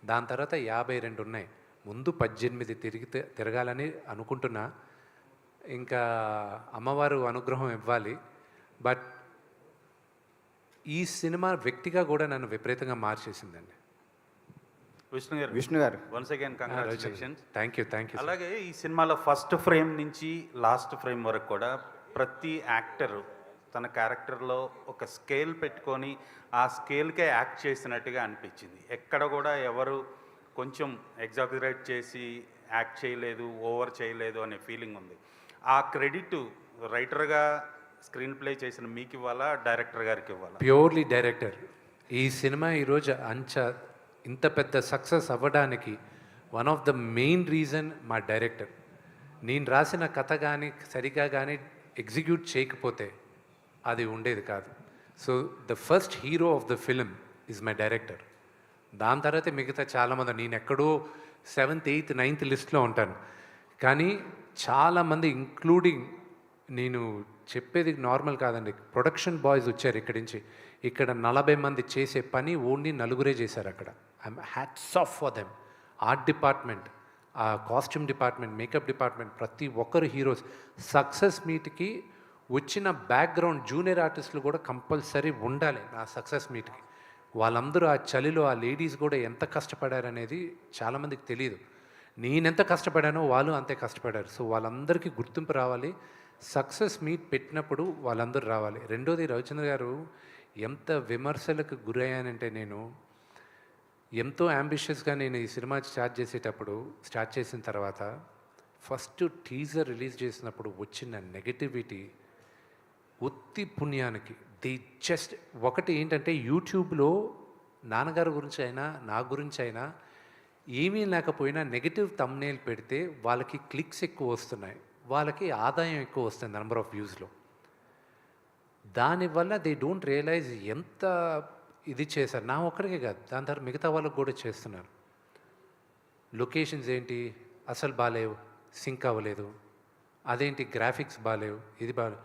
C: దాని తర్వాత 52 ఉన్నాయి. ముందు 18 తిరగాలని అనుకుంటున్నా. ఇంకా అమ్మవారు అనుగ్రహం ఇవ్వాలి. బట్ ఈ సినిమా వ్యక్తిగా కూడా నన్ను విపరీతంగా మార్చేసిందండి.
H: విష్ణు గారు once again congratulations.
C: Thank you.
N: అలాగే ఈ సినిమాలో ఫస్ట్ ఫ్రేమ్ నుంచి లాస్ట్ ఫ్రేమ్ వరకు కూడా ప్రతి యాక్టర్ తన క్యారెక్టర్లో ఒక స్కేల్ పెట్టుకొని ఆ స్కేల్కే యాక్ట్ చేసినట్టుగా అనిపించింది. ఎక్కడ కూడా ఎవరు కొంచెం ఎగ్జాగరేట్ చేసి యాక్ట్ చేయలేదు, ఓవర్ చేయలేదు అనే ఫీలింగ్ ఉంది. ఆ క్రెడిట్ రైటర్గా స్క్రీన్ ప్లే చేసిన మీకు ఇవ్వాలా, డైరెక్టర్ గారికి ఇవ్వాలా?
C: Purely director. ఈ సినిమా ఈరోజు ఇంత పెద్ద సక్సెస్ అవ్వడానికి one of the main reason మా డైరెక్టర్. నేను రాసిన కథ కానీ సరిగా కానీ ఎగ్జిక్యూట్ చేయకపోతే అది ఉండేది కాదు. So the first hero of the film is my director. దాని తర్వాత మిగతా చాలామంది, నేను ఎక్కడో 7th, 8th, 9th లిస్ట్లో ఉంటాను. కానీ చాలామంది ఇంక్లూడింగ్, నేను చెప్పేది నార్మల్ కాదండి, ప్రొడక్షన్ బాయ్స్ వచ్చారు ఇక్కడి నుంచి. ఇక్కడ 40 మంది చేసే పని ఓన్లీ 4 చేశారు అక్కడ. I'm hats off for them. Art department, ఆ కాస్ట్యూమ్ డిపార్ట్మెంట్, మేకప్ డిపార్ట్మెంట్, ప్రతి ఒక్కరు హీరోస్. సక్సెస్ మీట్కి వచ్చిన బ్యాక్గ్రౌండ్ జూనియర్ ఆర్టిస్టులు కూడా కంపల్సరీ ఉండాలి నా సక్సెస్ మీట్కి. వాళ్ళందరూ ఆ చలిలో ఆ లేడీస్ కూడా ఎంత కష్టపడారనేది చాలామందికి తెలియదు. నేనెంత కష్టపడానో వాళ్ళు అంతే కష్టపడారు. సో వాళ్ళందరికీ గుర్తింపు రావాలి. సక్సెస్ మీట్ పెట్టినప్పుడు వాళ్ళందరూ రావాలి. రెండోది, రవిచంద్ర గారు ఎంత విమర్శలకు గురయ్యానంటే, నేను ఎంతో అంబిషియస్గా నేను ఈ సినిమా స్టార్ట్ చేసిన తర్వాత ఫస్ట్ టీజర్ రిలీజ్ చేసినప్పుడు వచ్చిన నెగటివిటీ ఒత్తి పుణ్యానికి ఒకటి ఏంటంటే, యూట్యూబ్లో నాన్నగారి గురించి అయినా నా గురించి అయినా ఏమీ లేకపోయినా నెగటివ్ థంబ్నెయిల్ పెడితే వాళ్ళకి క్లిక్స్ ఎక్కువ వస్తున్నాయి, వాళ్ళకి ఆదాయం ఎక్కువ వస్తుంది నెంబర్ ఆఫ్ వ్యూస్లో. దానివల్ల దే డోంట్ రియలైజ్ ఎంత ఇది చేశారు. నా ఒక్కడికే కాదు, దాని తర్వాత మిగతా వాళ్ళకి కూడా చేస్తున్నారు. లొకేషన్స్ ఏంటి అసలు బాగాలేవు, సింక్ అవ్వలేదు, అదేంటి గ్రాఫిక్స్ బాగాలేవు, ఇది బాగాలేవు.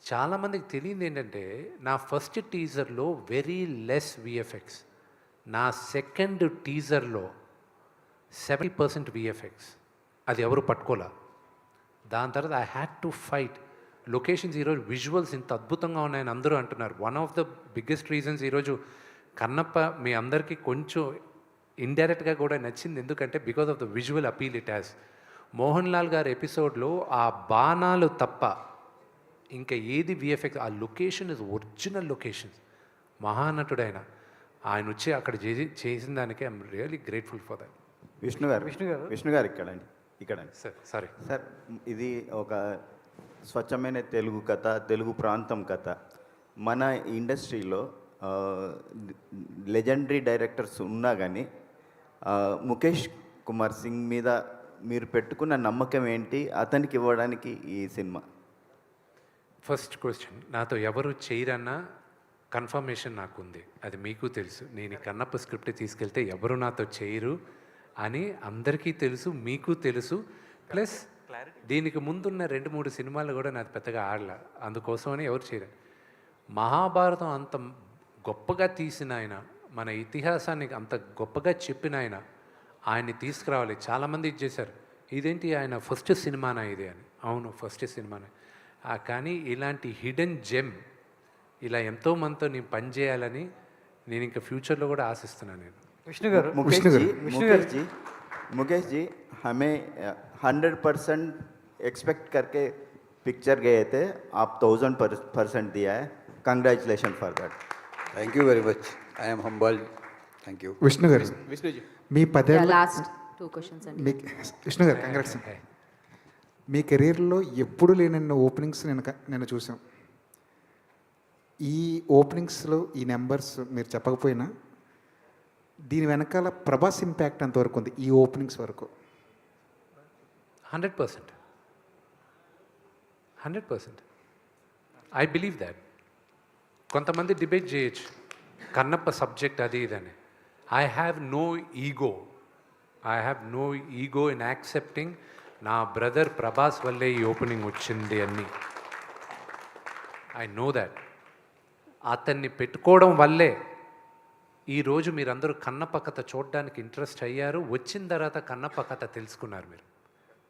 C: చాలామందికి తెలియదు ఏంటంటే, నా ఫస్ట్ టీజర్లో వెరీ లెస్ విఎఫ్ఎక్స్, నా సెకండ్ టీజర్లో 70% విఎఫ్ఎక్స్. అది ఎవరు పట్టుకోలే. దాని తర్వాత I had to fight. Locations ఈరోజు విజువల్స్ ఇంత అద్భుతంగా ఉన్నాయని అందరూ అంటున్నారు. One of the biggest reasons ఈరోజు కన్నప్ప మీ అందరికీ కొంచెం ఇండైరెక్ట్గా కూడా నచ్చింది. ఎందుకంటే because of the visual appeal it has. Mohan Lal గారి ఎపిసోడ్లో ఆ బాణాలు తప్ప ఇంకా ఏది విఎఫ్ఎక్స్, ఆ లొకేషన్ ఇస్ ఒరిజినల్ లొకేషన్స్. మహానటుడైన ఆయన వచ్చి అక్కడ చేసిన దానికి I'm really grateful for that.
H: Vishnu గారు ఇక్కడండి
C: సారీ
H: సార్, ఇది ఒక స్వచ్ఛమైన తెలుగు కథ, తెలుగు ప్రాంతం కథ. మన ఇండస్ట్రీలో లెజెండరీ డైరెక్టర్స్ ఉన్నా కానీ ముఖేష్ కుమార్ సింగ్ మీద మీరు పెట్టుకున్న నమ్మకం ఏంటి, అతనికి ఇవ్వడానికి ఈ సినిమా?
C: ఫస్ట్ క్వశ్చన్, నాతో ఎవరు చేయరన్న కన్ఫర్మేషన్ నాకుంది, అది మీకు తెలుసు. నేను ఈ కన్నప్ప స్క్రిప్ట్ తీసుకెళ్తే ఎవరు నాతో చేయరు అని అందరికీ తెలుసు, మీకు తెలుసు. ప్లస్ దీనికి ముందున్న 2-3 సినిమాలు కూడా నాకు పెద్దగా ఆడలే, అందుకోసమని ఎవరు చేయరు. మహాభారతం అంత గొప్పగా తీసిన ఆయన, మన ఇతిహాసాన్ని అంత గొప్పగా చెప్పిన ఆయన్ని తీసుకురావాలి. చాలామంది ఇది చేశారు, ఇదేంటి ఆయన ఫస్ట్ సినిమానా ఇది అని. అవును, ఫస్ట్ సినిమానే. కానీ ఇలాంటి హిడెన్ జెమ్ ఇలా ఎంతోమందితో నేను పనిచేయాలని నేను ఇంకా ఫ్యూచర్లో కూడా ఆశిస్తున్నాను. నేను
H: मुकेश जी हमें 100% एक्सपेक्ट करके पिक्चर गए थे, आप 1000% दिया है. Congratulation for that.
O: Thank you very much. I am humbled. Thank you.
D: Vishnu గారు, మీ 10 ఏళ్ళ
B: లాస్ట్ 2 క్వశ్చన్స్ అండి.
D: విష్ణు గారు కంగ్రాట్స్. మీ కెరీర్లో ఎప్పుడు లేనన్న ఓపెనింగ్స్ నేను చూసాం. ఈ ఓపెనింగ్స్లో ఈ నెంబర్స్ మీరు చెప్పకపోయినా దీని వెనకాల ప్రభాస్ ఇంపాక్ట్ అంతవరకు ఉంది ఈ ఓపెనింగ్స్ వరకు?
C: 100%. I believe that. కొంతమంది డిబేట్ చేయొచ్చు కన్నప్ప సబ్జెక్ట్ అది ఇదని. I have no ego in accepting నా బ్రదర్ ప్రభాస్ వల్లే ఈ ఓపెనింగ్ వచ్చింది అని. I know that. అతన్ని పెట్టుకోవడం వల్లే ఈరోజు మీరందరూ కన్నప్ప కథ చూడడానికి ఇంట్రెస్ట్ అయ్యారు. వచ్చిన తర్వాత కన్నప్ప కథ తెలుసుకున్నారు మీరు.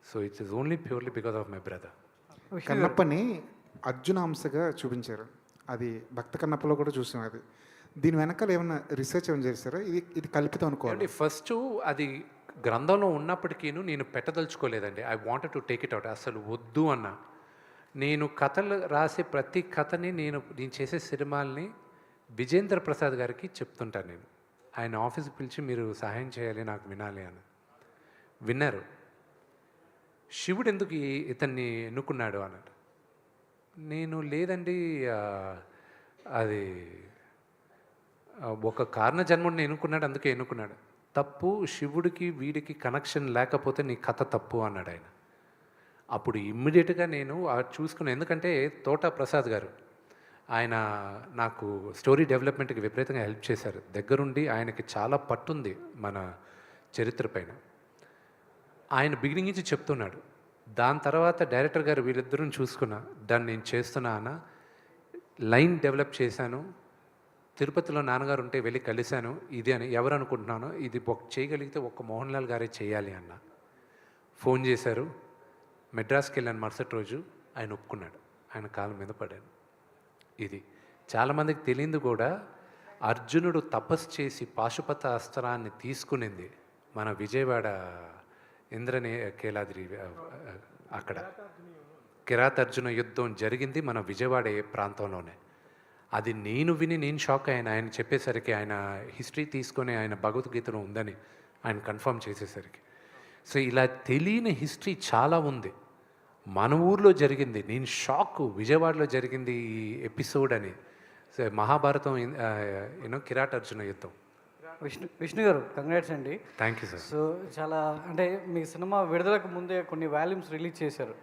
C: So it's is only purely because of my brother.
P: కన్నప్పని అర్జున అంశగా చూపించారు. అది భక్త కన్నప్పలో కూడా చూసాం. అది దీని వెనకాల ఏమన్నా రీసెర్చ్ ఏమైనా చేస్తారా? ఇది కల్పితం అనుకోవాలి.
C: ఫస్ట్ అది గ్రంథంలో ఉన్నప్పటికీ నేను పెట్టదలుచుకోలేదండి. I wanted to take it out. అసలు వద్దు అన్న. నేను కథలు రాసే ప్రతి కథని నేను చేసే సినిమాల్ని విజేంద్ర ప్రసాద్ గారికి చెప్తుంటాను నేను. ఆయన ఆఫీస్కి పిలిచి మీరు సహాయం చేయాలి, నాకు వినాలి అని. విన్నారు. శివుడు ఎందుకు ఇతన్ని ఎన్నుకున్నాడు అన్నాడు. నేను లేదండి, అది ఒక కారణ జన్ముడిని ఎన్నుకున్నాడు, అందుకే ఎన్నుకున్నాడు. తప్పు, శివుడికి వీడికి కనెక్షన్ లేకపోతే నీ కథ తప్పు అన్నాడు ఆయన. అప్పుడు ఇమ్మీడియట్గా నేను చూసుకున్నాను. ఎందుకంటే తోట ప్రసాద్ గారు ఆయన నాకు స్టోరీ డెవలప్మెంట్కి విపరీతంగా హెల్ప్ చేశారు. దగ్గరుండి ఆయనకి చాలా పట్టుంది మన చరిత్ర పైన. ఆయన బిగినింగ్ నుంచి చెప్తున్నాడు. దాని తర్వాత డైరెక్టర్ గారు వీళ్ళిద్దరూ చూసుకున్నా, దాన్ని నేను చేస్తున్నా అన్న. లైన్ డెవలప్ చేశాను. తిరుపతిలో నాన్నగారు ఉంటే వెళ్ళి కలిశాను. ఇది అని ఎవరు అనుకుంటున్నానో ఇది చేయగలిగితే ఒక్క మోహన్ లాల్ గారే చేయాలి అన్న. ఫోన్ చేశారు. మెడ్రాస్కి వెళ్ళాను మరుసటి రోజు. ఆయన ఒప్పుకున్నాడు. ఆయన కాళ్ళ మీద పడాను. ఇది చాలామందికి తెలియదు కూడా. అర్జునుడు తపస్సు చేసి పాశుపత అస్త్రాన్ని తీసుకునింది మన విజయవాడ ఇంద్రనే కేలాద్రి, అక్కడ కిరాతార్జున యుద్ధం జరిగింది మన విజయవాడ ప్రాంతంలోనే. అది నేను విని నేను షాక్ అయ్యాను. ఆయన చెప్పేసరికి, ఆయన హిస్టరీ తీసుకొని ఆయన భగవద్గీతలో ఉందని ఆయన కన్ఫర్మ్ చేసేసరికి. సో ఇలా తెలియని హిస్టరీ చాలా ఉంది. మన ఊర్లో జరిగింది. నేను షాక్, విజయవాడలో జరిగింది ఈ ఎపిసోడ్ అని. సో మహాభారతం కిరాటార్జున యుద్ధం.
Q: విష్ణు గారు కంగ్రాట్స్ అండి.
C: Thank you sir.
Q: సో చాలా అంటే మీ సినిమా విడుదలకు ముందే కొన్ని వాల్యూమ్స్ రిలీజ్ చేశారు.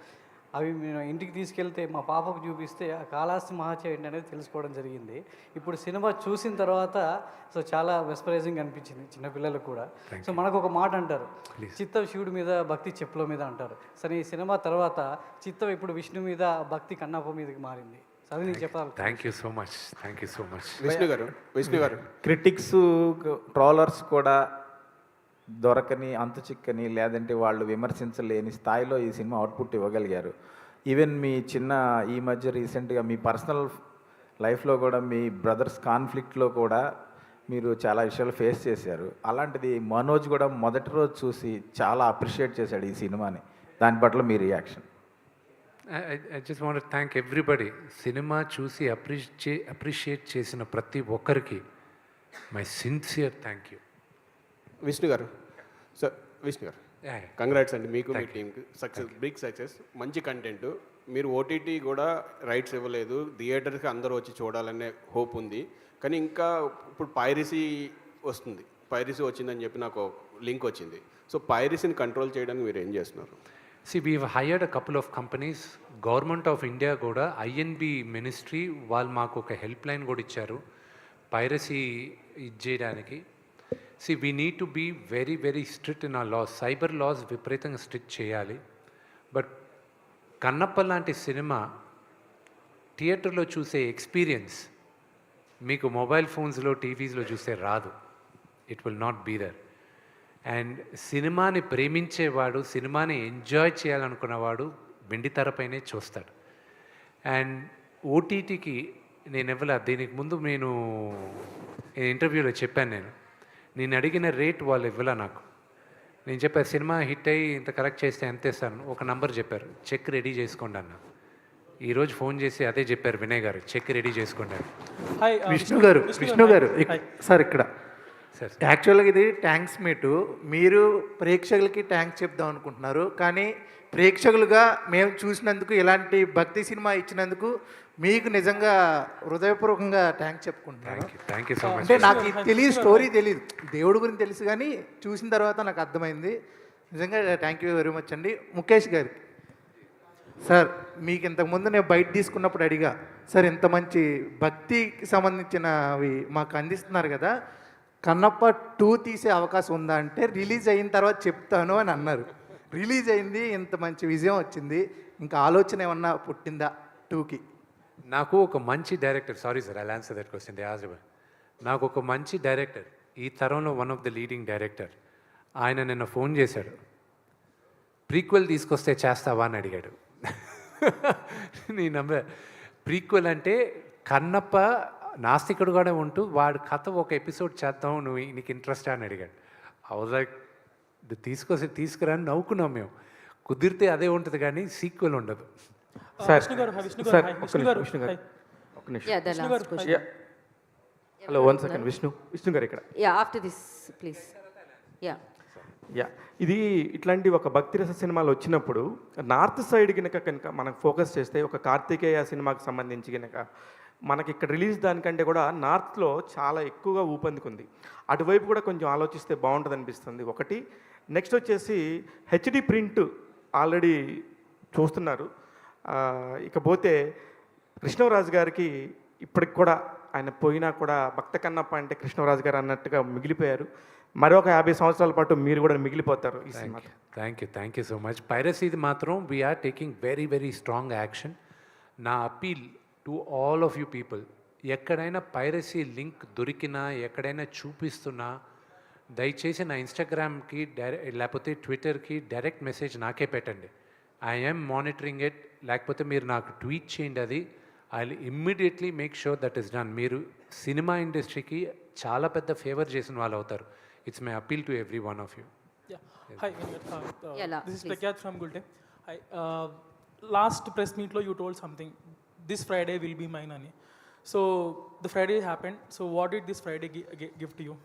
Q: అవి నేను ఇంటికి తీసుకెళ్తే మా పాపకు చూపిస్తే ఆ కాళహస్తి మహాచయ ఏంటి అనేది తెలుసుకోవడం జరిగింది. ఇప్పుడు సినిమా చూసిన తర్వాత సో చాలా మెస్పరైజింగ్ అనిపించింది చిన్నపిల్లలకు కూడా. సో మనకు ఒక మాట అంటారు, చిత్తం శివుడి మీద, భక్తి చెప్పుల మీద అంటారు. సరే ఈ సినిమా తర్వాత చిత్తం ఇప్పుడు విష్ణు మీద, భక్తి కన్నప్ప మీదకి మారింది. అది నేను చెప్పాలి.
C: Thank you so much. Thank you so much.
J: Vishnu గారు క్రిటిక్స్, ట్రోలర్స్ కూడా దొరకని, అంతు చిక్కని, లేదంటే వాళ్ళు విమర్శించలేని స్థాయిలో ఈ సినిమా అవుట్పుట్ ఇవ్వగలిగారు. ఈవెన్ మీ ఈ మధ్య రీసెంట్గా మీ పర్సనల్ లైఫ్లో కూడా మీ బ్రదర్స్ కాన్ఫ్లిక్ట్లో కూడా మీరు చాలా విషయాలు ఫేస్ చేశారు. అలాంటిది మనోజ్ కూడా మొదటి రోజు చూసి చాలా అప్రిషియేట్ చేశాడు ఈ సినిమాని. దాని పట్ల మీ reaction?
C: I just want to thank everybody. సినిమా చూసి అప్రిషియేట్ చేసిన ప్రతి ఒక్కరికి my sincere thank you.
R: Vishnu garu, sir Vishnu garu, congrats అండి మీకు, మీ టీంకి. సక్సెస్, బిగ్ సక్సెస్, మంచి కంటెంట్. మీరు ఓటీటీ కూడా రైట్స్ ఇవ్వలేదు, థియేటర్కి అందరూ వచ్చి చూడాలనే హోప్ ఉంది. కానీ ఇంకా ఇప్పుడు పైరసీ వస్తుంది, పైరసీ వచ్చిందని చెప్పి నాకు లింక్ వచ్చింది. సో పైరసీని కంట్రోల్ చేయడానికి మీరు ఏం చేస్తున్నారు?
C: See, we've hired a couple of companies. Government of India కూడా ఐఎన్బి మినిస్ట్రీ వాళ్ళు మాకు ఒక హెల్ప్ లైన్ కూడా ఇచ్చారు పైరసీ ఇది చేయడానికి. See, we need to be very, very strict in our laws. Cyber laws విపరీతంగా స్ట్రిక్ట్ చేయాలి. బట్ కన్నప్ప లాంటి సినిమా థియేటర్లో చూసే ఎక్స్పీరియన్స్ మీకు మొబైల్ ఫోన్స్లో, టీవీస్లో చూస్తే రాదు. It will not be there. And సినిమాని ప్రేమించేవాడు, సినిమాని ఎంజాయ్ చేయాలనుకున్నవాడు వెండితెరపైనే చూస్తాడు. అండ్ ఓటీటీకి నేను ఇవ్వలే. దీనికి ముందు నేను ఇంటర్వ్యూలో చెప్పాను, నేను అడిగిన రేట్ వాళ్ళు ఇవ్వలే నాకు. నేను చెప్పాను సినిమా హిట్ అయ్యి ఇంత కలెక్ట్ చేస్తే ఎంత ఇస్తాను, ఒక నంబర్ చెప్పారు, చెక్ రెడీ చేసుకోండి అన్న. ఈరోజు ఫోన్ చేసి అదే చెప్పారు వినయ్ గారు, చెక్ రెడీ చేసుకోండి.
I: విష్ణు గారు సార్ ఇక్కడ యాక్చువల్గా ఇది థ్యాంక్స్ మీటు. మీరు ప్రేక్షకులకి థ్యాంక్స్ చెప్దాం అనుకుంటున్నారు, కానీ ప్రేక్షకులుగా మేము చూసినందుకు, ఇలాంటి భక్తి సినిమా ఇచ్చినందుకు మీకు నిజంగా హృదయపూర్వకంగా థ్యాంక్స్ చెప్పుకుంటున్నాను.
C: Thank you so much.
I: అంటే నాకు తెలియదు, స్టోరీ తెలియదు, దేవుడి గురించి తెలుసు, కానీ చూసిన తర్వాత నాకు అర్థమైంది. నిజంగా థ్యాంక్ యూ వెరీ మచ్ అండి. ముఖేష్ గారికి సార్, మీకు ఇంతకుముందు నేను బయట తీసుకున్నప్పుడు అడిగా, సార్ ఇంత మంచి భక్తికి సంబంధించినవి మాకు అందిస్తున్నారు కదా, కన్నప్ప 2 తీసే అవకాశం ఉందా అంటే రిలీజ్ అయిన తర్వాత చెప్తాను అని అన్నారు. రిలీజ్ అయింది, ఇంత మంచి విజయం వచ్చింది, ఇంకా ఆలోచన ఏమన్నా పుట్టిందా 2కి?
C: నాకు ఒక మంచి director, sorry sir I answer that question. నాకు ఒక మంచి డైరెక్టర్, ఈ తరంలో one of the leading director, ఆయన నిన్న ఫోన్ చేశాడు, ప్రీక్వెల్ తీసుకొస్తే చేస్తావా అని అడిగాడు. నేను నమ్మే ప్రీక్వెల్ అంటే కన్నప్ప నాస్తికుడుగానే ఉంటూ వాడి కథ ఒక ఎపిసోడ్ చేద్దాం, నువ్వు నీకు ఇంట్రెస్ట్ అని అడిగాడు. హౌస్ లైక్ తీసుకురాని నవ్వుకున్నాం మేము. కుదిరితే అదే ఉంటుంది కానీ సీక్వెల్ ఉండదు.
G: Hello, 1 second. విష్ణు గారు ఇక్కడ.
B: After this please.
G: ఇది ఇట్లాంటి ఒక భక్తిరస సినిమాలు వచ్చినప్పుడు నార్త్ సైడ్ కనుక మనం ఫోకస్ చేస్తే, ఒక కార్తికేయ సినిమాకి సంబంధించి కనుక మనకి ఇక్కడ రిలీజ్ దానికంటే కూడా నార్త్లో చాలా ఎక్కువగా ఊపందుకుంది. అటువైపు కూడా కొంచెం ఆలోచిస్తే బాగుంటుంది అనిపిస్తుంది. ఒకటి. నెక్స్ట్ వచ్చేసి హెచ్డి ప్రింట్ ఆల్రెడీ చూస్తున్నారు. ఇకపోతే కృష్ణరాజు గారికి ఇప్పటికి కూడా ఆయన పోయినా కూడా భక్త కన్నప్ప అంటే కృష్ణరాజు గారు అన్నట్టుగా మిగిలిపోయారు. మరొక 50 సంవత్సరాల పాటు మీరు కూడా మిగిలిపోతారు ఈ సినిమా.
C: Thank you so much. పైరసీది మాత్రం we're taking very very strong action. నా appeal to all of you people, ఎక్కడైనా పైరసీ లింక్ దొరికినా, ఎక్కడైనా చూపిస్తున్నా, దయచేసి నా ఇన్స్టాగ్రామ్కి లేకపోతే ట్విట్టర్కి డైరెక్ట్ మెసేజ్ నాకే పెట్టండి. I'm monitoring it. లేకపోతే మీరు నాకు ట్వీట్ చేయండి. అది I immediately make sure that is done. మీరు సినిమా ఇండస్ట్రీకి చాలా పెద్ద ఫేవర్ చేసిన వాళ్ళు అవుతారు. It's my appeal to every one of you.
S: Yeah. Hi, this is
B: please.
S: Prakyat from Gulte. Hi. Last press meet lo you told something. This Friday will be mine ani. So the Friday happened. So what did this Friday give to you?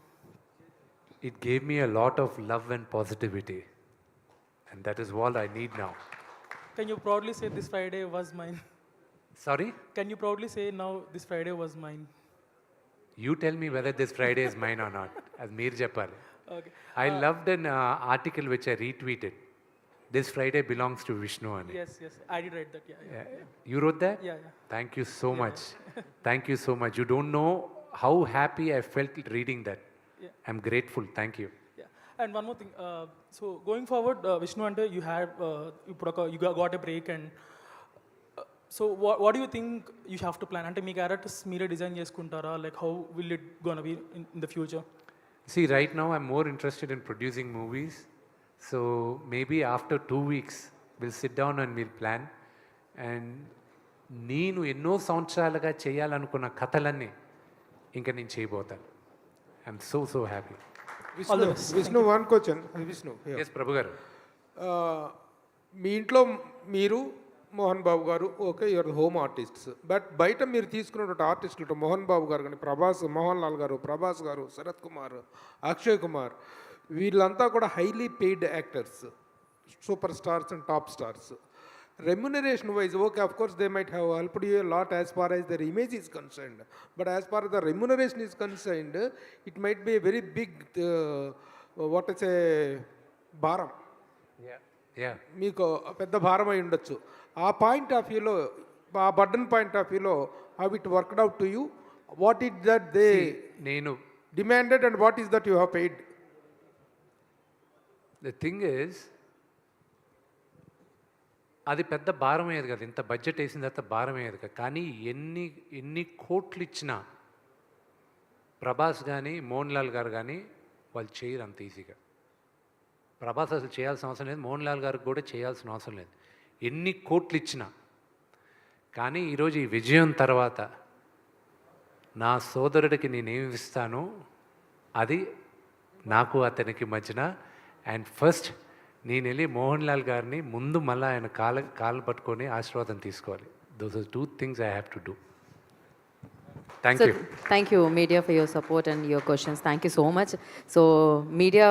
C: It gave me a lot of love and positivity, and that is all I need now.
S: Can you proudly say this Friday was mine?
C: Sorry?
S: Can you proudly say now this Friday was mine?
C: You tell me whether this Friday is mine or not. As Meer Japal.
S: Okay.
C: I loved an article which I retweeted. This Friday belongs to Vishnu Ani.
S: Yes. I did write that. Yeah.
C: You wrote that?
S: Yeah.
C: Thank you so much. Thank you so much. You don't know how happy I felt reading that.
S: Yeah.
C: I'm grateful. Thank you.
S: Yeah. And one more thing. So going forward, Vishnu ante you had you got a break and so what do you think you have to plan? Ante mee characters meere design cheskuntara, like how will it gonna be in the future?
C: See, right now I'm more interested in producing movies. So maybe after 2 weeks we'll sit down and we'll plan. And నేను ఎన్నో సంవత్సరాలుగా చేయాలనుకున్న కథలన్నీ ఇంకా నేను చేయబోతాను. I'm so happy.
D: Vishnu, one question. Vishnu,
C: yes Prabhu garu.
D: మీ ఇంట్లో మీరు Mohan Babu garu okay, your home artists. But బయట మీరు తీసుకున్నటువంటి ఆర్టిస్టులు మోహన్ బాబు గారు కానీ, మోహన్ లాల్ గారు, ప్రభాస్ గారు, శరత్ కుమార్, అక్షయ్ కుమార్, వీళ్ళంతా కూడా highly paid actors, super stars and top stars. Remuneration wise okay, of course they might have helped you lot as far as their image is concerned, but as for the remuneration is concerned it might be very big what is a భారం. మీకు పెద్ద భారం అయి ఉండొచ్చు. ఆ point of వ్యూలో, ఆ burden point of వ్యూలో how it worked out to you, what is that they
C: నేను
D: demanded and what is that you have paid?
C: The thing is, అది పెద్ద భారం అయ్యేది కదా, ఇంత బడ్జెట్ వేసిన తర్వాత భారం అయ్యేది కదా. కానీ ఎన్ని కోట్లు ఇచ్చినా ప్రభాస్ కానీ మోహన్ లాల్ గారు కానీ వాళ్ళు చేయరు అంత ఈజీగా. ప్రభాస్ అసలు చేయాల్సిన అవసరం లేదు, మోహన్ లాల్ గారికి కూడా చేయాల్సిన అవసరం లేదు, ఎన్ని కోట్లు ఇచ్చినా. కానీ ఈరోజు ఈ విజయం తర్వాత నా సోదరుడికి నేనేమి ఇస్తానో అది నాకు అతనికి మధ్యన. అండ్ ఫస్ట్ నేను వెళ్ళి మోహన్ లాల్ గారిని ముందు మళ్ళీ ఆయన కాళ్ళు పట్టుకొని ఆశీర్వాదం తీసుకోవాలి. Those are 2 things I have to do. Thank you.
B: Thank you, media, for your support and your questions. Thank you so much. So, media